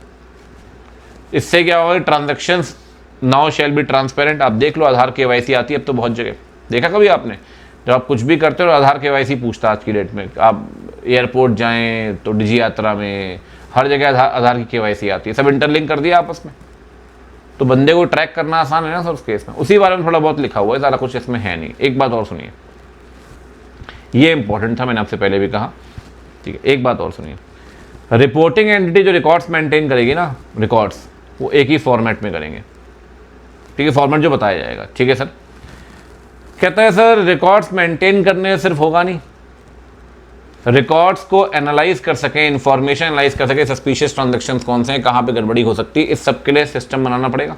इससे क्या होगा, transactions now shall be transparent. आप देख लो आधार केवाईसी आती है अब तो बहुत जगह, देखा कभी आपने, जब आप कुछ भी करते हो आधार केवाईसी पूछता है आज की डेट में। आप एयरपोर्ट जाएं तो डिजी यात्रा में हर जगह आधार की केवाईसी आती है, सब इंटरलिंक कर दिया आपस में, तो बंदे को ट्रैक करना आसान है ना सर उस केस में। उसी बारे में थोड़ा बहुत लिखा हुआ है, ज़्यादा कुछ इसमें है नहीं। एक बात और सुनिए, ये इंपॉर्टेंट था, मैंने आपसे पहले भी कहा, ठीक है। एक बात और सुनिए, रिपोर्टिंग एंटिटी जो रिकॉर्ड्स मेंटेन करेगी ना, रिकॉर्ड्स वो एक ही फॉर्मेट में करेंगे, ठीक है, फॉर्मेट जो बताया जाएगा, ठीक है सर। कहता है सर रिकॉर्ड्स मेंटेन करने से सिर्फ होगा नहीं, रिकॉर्ड्स को एनालाइज कर सकें, इंफॉर्मेशन एनालाइज कर सकें, सस्पिशियस ट्रांजैक्शंस कौन से हैं, कहाँ पे गड़बड़ी हो सकती है, इस सब के लिए सिस्टम बनाना पड़ेगा।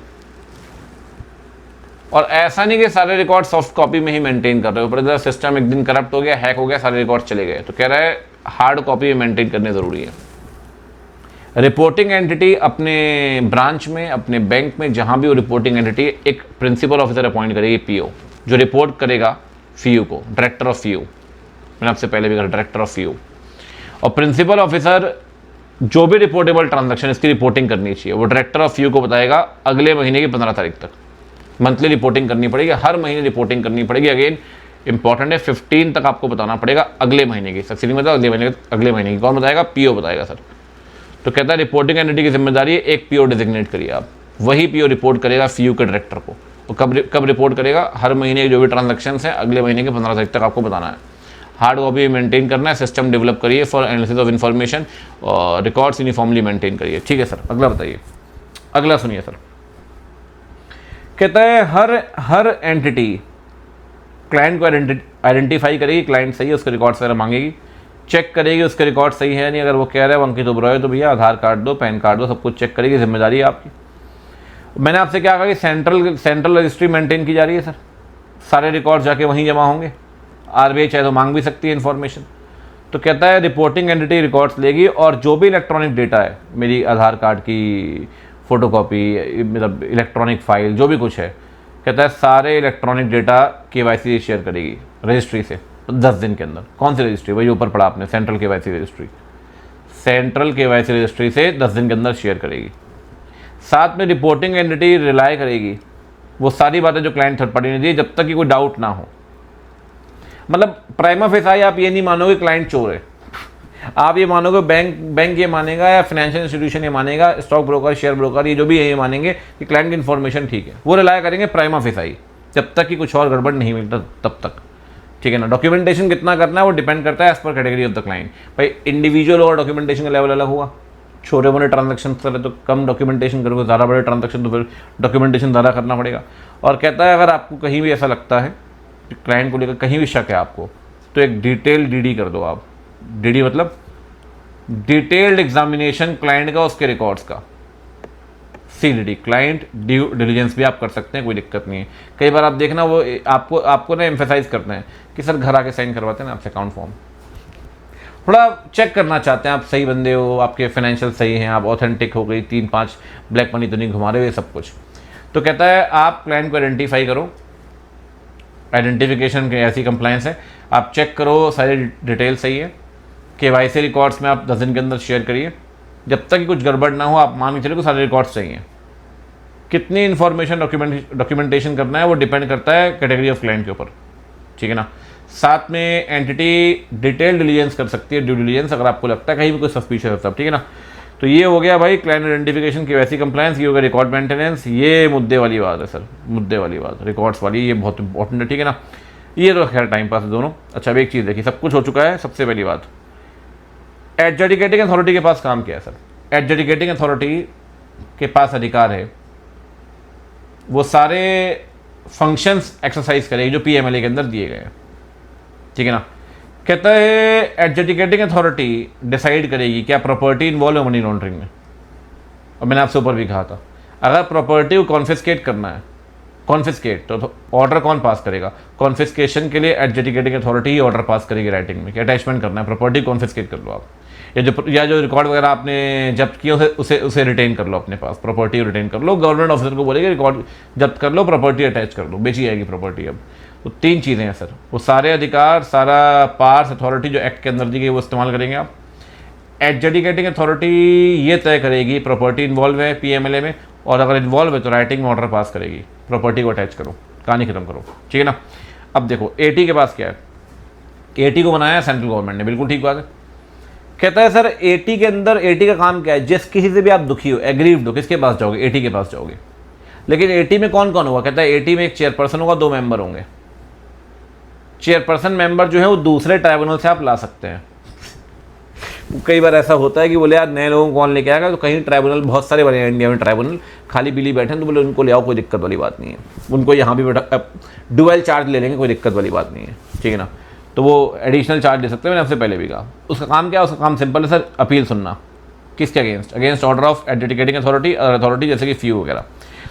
और ऐसा नहीं कि सारे रिकॉर्ड सॉफ्ट कॉपी में ही मेंटेन कर रहे हो, पर सिस्टम एक दिन करप्ट हो गया, हैक हो गया, सारे रिकॉर्ड चले गए, तो कह रहा है हार्ड कॉपी में मेंटेन करने ज़रूरी है। रिपोर्टिंग एंटिटी अपने ब्रांच में, अपने बैंक में, जहां भी वो रिपोर्टिंग एंटिटी, एक प्रिंसिपल ऑफिसर अपॉइंट करेगी, पीओ, जो रिपोर्ट करेगा फीयू को, डायरेक्टर ऑफ फीयू। मैंने आपसे पहले भी कहा डायरेक्टर ऑफ फीयू। और प्रिंसिपल ऑफिसर जो भी रिपोर्टेबल ट्रांजैक्शन इसकी रिपोर्टिंग करनी चाहिए, वो डायरेक्टर ऑफ फीयू को बताएगा अगले महीने की 15 तारीख तक। मंथली रिपोर्टिंग करनी पड़ेगी, हर महीने रिपोर्टिंग करनी पड़ेगी। अगेन इंपॉर्टेंट है, 15 तक आपको बताना पड़ेगा अगले महीने की, सक्सीडिंग मतलब अगले महीने की। कौन बताएगा? पीओ बताएगा सर। तो कहता है रिपोर्टिंग एंटिटी की जिम्मेदारी है, एक पीओ डिजिग्नेट करिए आप, वही पीओ रिपोर्ट करेगा फीयू के डायरेक्टर को। वो कब रिपोर्ट करेगा? हर महीने के जो भी ट्रांजैक्शंस हैं अगले महीने के 15 तारीख तक आपको बताना है। हार्ड कॉपी मेंटेन करना है, सिस्टम डेवलप करिए फॉर एनालिसिस ऑफ इन्फॉर्मेशन, और रिकॉर्ड्स यूनिफॉर्मली मेंटेन करिए। ठीक है सर, अगला बताइए, अगला सुनिए सर। कहता है हर एंटिटी क्लाइंट को आइडेंटिफाई करेगी, क्लाइंट सही है, उसके रिकॉर्ड्स वगैरह मांगेगी, चेक करेगी उसके रिकॉर्ड सही है नहीं। अगर वो कह रहा है वो अंकित ओबरॉय तो भैया आधार कार्ड दो, पैन कार्ड दो, सब कुछ चेक करेगी, जिम्मेदारी है आपकी। मैंने आपसे क्या कहा कि सेंट्रल रजिस्ट्री मेंटेन की जा रही है सर, सारे रिकॉर्ड जाके वहीं जमा होंगे। आरबीआई चाहे तो मांग भी सकती है इन्फॉर्मेशन। तो कहता है रिपोर्टिंग एंटिटी रिकॉर्ड्स लेगी, और जो भी इलेक्ट्रॉनिक डेटा है, मेरी आधार कार्ड की फोटोकॉपी, मतलब इलेक्ट्रॉनिक फाइल, जो भी कुछ है, कहता है सारे इलेक्ट्रॉनिक डेटा केवाईसी शेयर करेगी रजिस्ट्री से 10 दिन के अंदर। कौन सी रजिस्ट्री? वही ऊपर पढ़ा आपने, central KYC registry. Central KYC registry से 10 दिन के अंदर शेयर करेगी। साथ में रिपोर्टिंग एंटिटी रिलाय करेगी वो सारी बातें जो क्लाइंट थर्ड पार्टी ने दी, जब तक कि कोई डाउट ना हो। मतलब प्राइमा फेसाई आप ये नहीं मानोगे क्लाइंट चोर है, आप ये मानोगे, बैंक ये मानेगा, या फाइनेंशियल इंस्टीट्यूशन ये मानेगा, स्टॉक ब्रोकर, शेयर ब्रोकर, ये जो भी है ये मानेंगे कि क्लाइंट की इन्फॉर्मेशन ठीक है, वो रिलाय करेंगे प्राइमा फेसाई, जब तक कि कुछ और गड़बड़ नहीं मिलता तब तक। ठीक है ना। डॉक्यूमेंटेशन कितना करना है वो डिपेंड करता है as per category of the client. भाई इंडिविजुअल और डॉक्यूमेंटेशन का लेवल अलग होगा। छोटे मोटे ट्रांजैक्शन करे तो कम डॉक्यूमेंटेशन करोगे, ज़्यादा बड़े ट्रांजैक्शन तो फिर डॉक्यूमेंटेशन ज़्यादा करना पड़ेगा। और कहता है अगर आपको कहीं भी ऐसा लगता है क्लाइंट को लेकर कहीं भी शक है आपको, तो एक डिटेल डीडी कर दो आप, DD मतलब डिटेल्ड एग्जामिनेशन क्लाइंट का, उसके रिकॉर्ड्स का। CDD क्लाइंट ड्यू डिलीजेंस भी आप कर सकते हैं, कोई दिक्कत नहीं है। कई बार आप देखना वो आपको ना एम्फेसाइज करते हैं कि सर घर आके साइन करवाते हैं ना आपसे अकाउंट फॉर्म, थोड़ा चेक करना चाहते हैं आप सही बंदे हो, आपके फाइनेंशियल सही हैं, आप ऑथेंटिक हो गई, 3-5 ब्लैक मनी तो नहीं घुमा रहे हुए, सब कुछ। तो कहता है आप क्लाइंट को आइडेंटिफाई करो, आइडेंटिफिकेशन की ऐसी कंप्लायंस है, आप चेक करो सारी डिटेल सही है। KYC रिकॉर्ड्स में आप 10 दिन के अंदर शेयर करिए, जब तक कि कुछ गड़बड़ ना हो आप मान के चलिए सारे रिकॉर्ड्स चाहिए। कितनी इन्फॉर्मेशन डॉक्यूमेंटेशन करना है वो डिपेंड करता है कैटेगरी ऑफ क्लाइंट के ऊपर, ठीक है ना। साथ में एंटिटी डिटेल डिलीजेंस कर सकती है, ड्यू डिलीजेंस, अगर आपको लगता है कहीं भी कोई सस्पिशियस है सब, ठीक है ना। तो ये हो गया भाई क्लाइंट आइडेंटिफिकेशन, KYC कंप्लायंस, ये हो गया रिकॉर्ड मेंटेनेंस। ये मुद्दे वाली बात है सर, मुद्दे वाली बात, रिकॉर्ड्स वाली, ये बहुत इंपॉर्टेंट है, ठीक है ना। ये तो खैर टाइम पास है दोनों। अच्छा अब एक चीज़ देखिए, सब कुछ हो चुका है। सबसे पहली बात, एडजुडिकेटिंग अथॉरिटी के पास काम क्या है सर? एडजुडिकेटिंग अथॉरिटी के पास अधिकार है, वो सारे फंक्शंस एक्सरसाइज करेगी जो PMLA के अंदर दिए गए हैं, ठीक है ना। कहता है एडजुडिकेटिंग अथॉरिटी डिसाइड करेगी क्या प्रॉपर्टी इन्वॉल्व है मनी लॉन्ड्रिंग में। और मैंने आपसे ऊपर भी कहा था, अगर प्रॉपर्टी को कॉन्फिस्केट करना है, कॉन्फिस्केट तो ऑर्डर कौन पास करेगा? कॉन्फिस्केशन के लिए एडजुडिकेटिंग अथॉरिटी ही ऑर्डर पास करेगी राइटिंग में कि अटैचमेंट करना है, प्रॉपर्टी कॉन्फिस्केट कर लो आप, या जो रिकॉर्ड वगैरह आपने जब्त किए उसे रिटेन कर लो अपने पास, प्रॉपर्टी रिटेन कर लो। गवर्नमेंट ऑफिसर को बोलेगा रिकॉर्ड जब्त कर लो, प्रॉपर्टी अटैच कर लो, बेची जाएगी प्रॉपर्टी। अब तो 3 चीज़ें हैं सर, वो सारे अधिकार, सारा पावर्स अथॉरिटी जो एक्ट के अंदर दी गई वो इस्तेमाल करेंगे आप। एडजुडिकेटिंग अथॉरिटी ये तय करेगी प्रॉपर्टी इन्वॉल्व है PMLA में, और अगर इन्वॉल्व है तो राइटिंग में ऑर्डर पास करेगी, प्रॉपर्टी को अटैच करो, कहानी खत्म करो, ठीक है ना। अब देखो AT के पास क्या है, AT को बनाया सेंट्रल गवर्नमेंट ने, बिल्कुल ठीक बात है। कहता है सर AT के अंदर, AT का काम क्या है? जिस किसी से भी आप दुखी हो, एग्रीव्ड हो, किसके पास जाओगे? AT के पास जाओगे। लेकिन AT में कौन कौन होगा? कहता है AT में एक चेयरपर्सन होगा, 2 मेंबर होंगे। चेयरपर्सन मेंबर जो है वो दूसरे ट्राइब्यूनल से आप ला सकते हैं। कई बार ऐसा होता है कि बोले यार नए लोगों को कौन लेके आएगा, तो कहीं ट्राइब्यूनल बहुत सारे बने हैं इंडिया में, ट्राइब्यूनल खाली बिली बैठे हैं, तो बोले उनको ले आओ, कोई दिक्कत वाली बात नहीं है। उनको यहाँ भी बैठा डुअल चार्ज ले लेंगे, कोई दिक्कत वाली बात नहीं है, ठीक है ना। तो वो एडिशनल चार्ज ले सकते हैं, मैंने आपसे पहले भी कहा। उसका काम क्या है? उसका काम सिंपल है सर, अपील सुनना। किसके against? Against order of adjudicating authority, authority जैसे कि फ्यू वगैरह।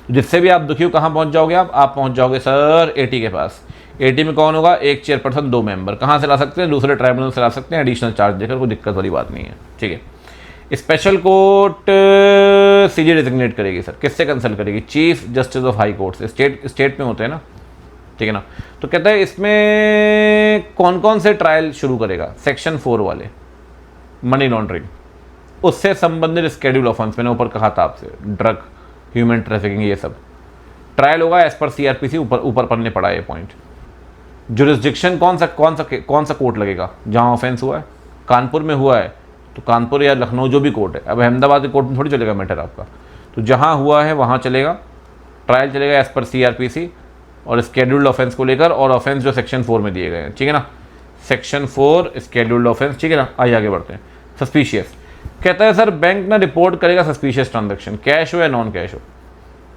तो जिससे भी आप दुखी हो, कहाँ पहुँच जाओगे आप पहुँच जाओगे सर AT के पास। AT में कौन होगा? एक चेयरपर्सन, 2 मेंबर। कहाँ से ला सकते हैं? दूसरे ट्राइब्यूनल से ला सकते हैं, एडिशनल चार्ज देकर, कोई दिक्कत वाली बात नहीं है, ठीक है। स्पेशल कोर्ट CJ डिजिग्नेट करेगी सर, किससे कंसल्ट करेगी? Chief justice of high court से, स्टेट में होते हैं ना, ठीक है ना। तो कहता है इसमें कौन कौन से ट्रायल शुरू करेगा? सेक्शन 4 वाले, मनी लॉन्ड्रिंग, उससे संबंधित स्केड्यूल ऑफेंस, मैंने ऊपर कहा था आपसे, ड्रग, ह्यूमन ट्रैफिकिंग, ये सब ट्रायल होगा एज पर CRPC। ऊपर पढ़ने पड़ा ये पॉइंट। जुरिस्डिक्शन कौन सा कोर्ट लगेगा? जहाँ ऑफेंस हुआ है, कानपुर में हुआ है तो कानपुर या लखनऊ जो भी कोर्ट है। अब अहमदाबाद के कोर्ट में थोड़ी चलेगा मैटर आपका, तो जहाँ हुआ है वहाँ चलेगा, ट्रायल चलेगा एज पर CRPC और स्केड्यूल्ड ऑफेंस को लेकर, और ऑफेंस जो सेक्शन 4 में दिए गए हैं, ठीक है ना। सेक्शन 4 स्केड्यूल्ड ऑफेंस, ठीक है ना। आइए आगे बढ़ते हैं। सस्पिशियस कहता है सर बैंक ना रिपोर्ट करेगा सस्पिशियस ट्रांजैक्शन, कैश हो या नॉन कैश हो।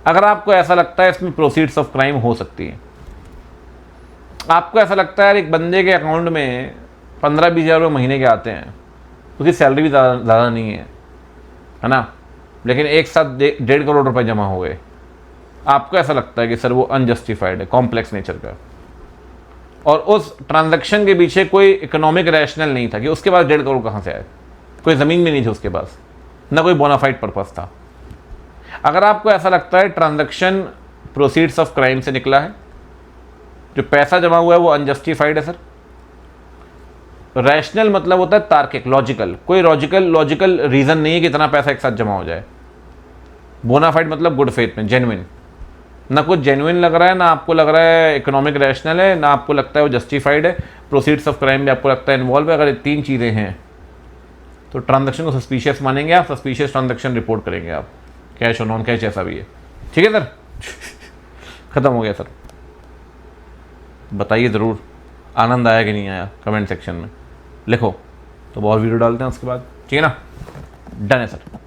अगर आपको ऐसा लगता है इसमें प्रोसीड्स ऑफ क्राइम हो सकती है, आपको ऐसा लगता है यार एक बंदे के अकाउंट में 15-20 हज़ार रुपये महीने के आते हैं, उसकी सैलरी भी ज़्यादा नहीं है ना, लेकिन एक साथ 1.5 करोड़ रुपए जमा हो गए, आपको ऐसा लगता है कि सर वो अनजस्टिफाइड है, कॉम्प्लेक्स नेचर का, और उस ट्रांजैक्शन के पीछे कोई इकोनॉमिक रैशनल नहीं था कि उसके पास 1.5 करोड़ कहाँ से आए, कोई ज़मीन भी नहीं थी उसके पास, ना कोई बोनाफाइड पर्पस था। अगर आपको ऐसा लगता है ट्रांजैक्शन प्रोसीड्स ऑफ क्राइम से निकला है, जो पैसा जमा हुआ है वो अनजस्टिफाइड है सर। रैशनल मतलब होता है तार्किक, लॉजिकल, कोई लॉजिकल रीज़न नहीं है कि इतना पैसा एक साथ जमा हो जाए। बोनाफाइड मतलब गुड फेथ में, जेन्युइन, ना कुछ जेन्युइन लग रहा है, ना आपको लग रहा है इकोनॉमिक रैशनल है, ना आपको लगता है वो जस्टिफाइड है, प्रोसीड्स ऑफ क्राइम भी आपको लगता है इन्वॉल्व है। अगर ये 3 चीज़ें हैं तो ट्रांजैक्शन को सस्पिशियस मानेंगे आप, सस्पिशियस ट्रांजैक्शन रिपोर्ट करेंगे आप, कैश और नॉन कैश ऐसा भी है, ठीक है सर। खत्म हो गया सर। बताइए ज़रूर आनंद आया कि नहीं आया, कमेंट सेक्शन में लिखो, तो बहुत वीडियो डालते हैं उसके बाद, ठीक है ना। डन है सर।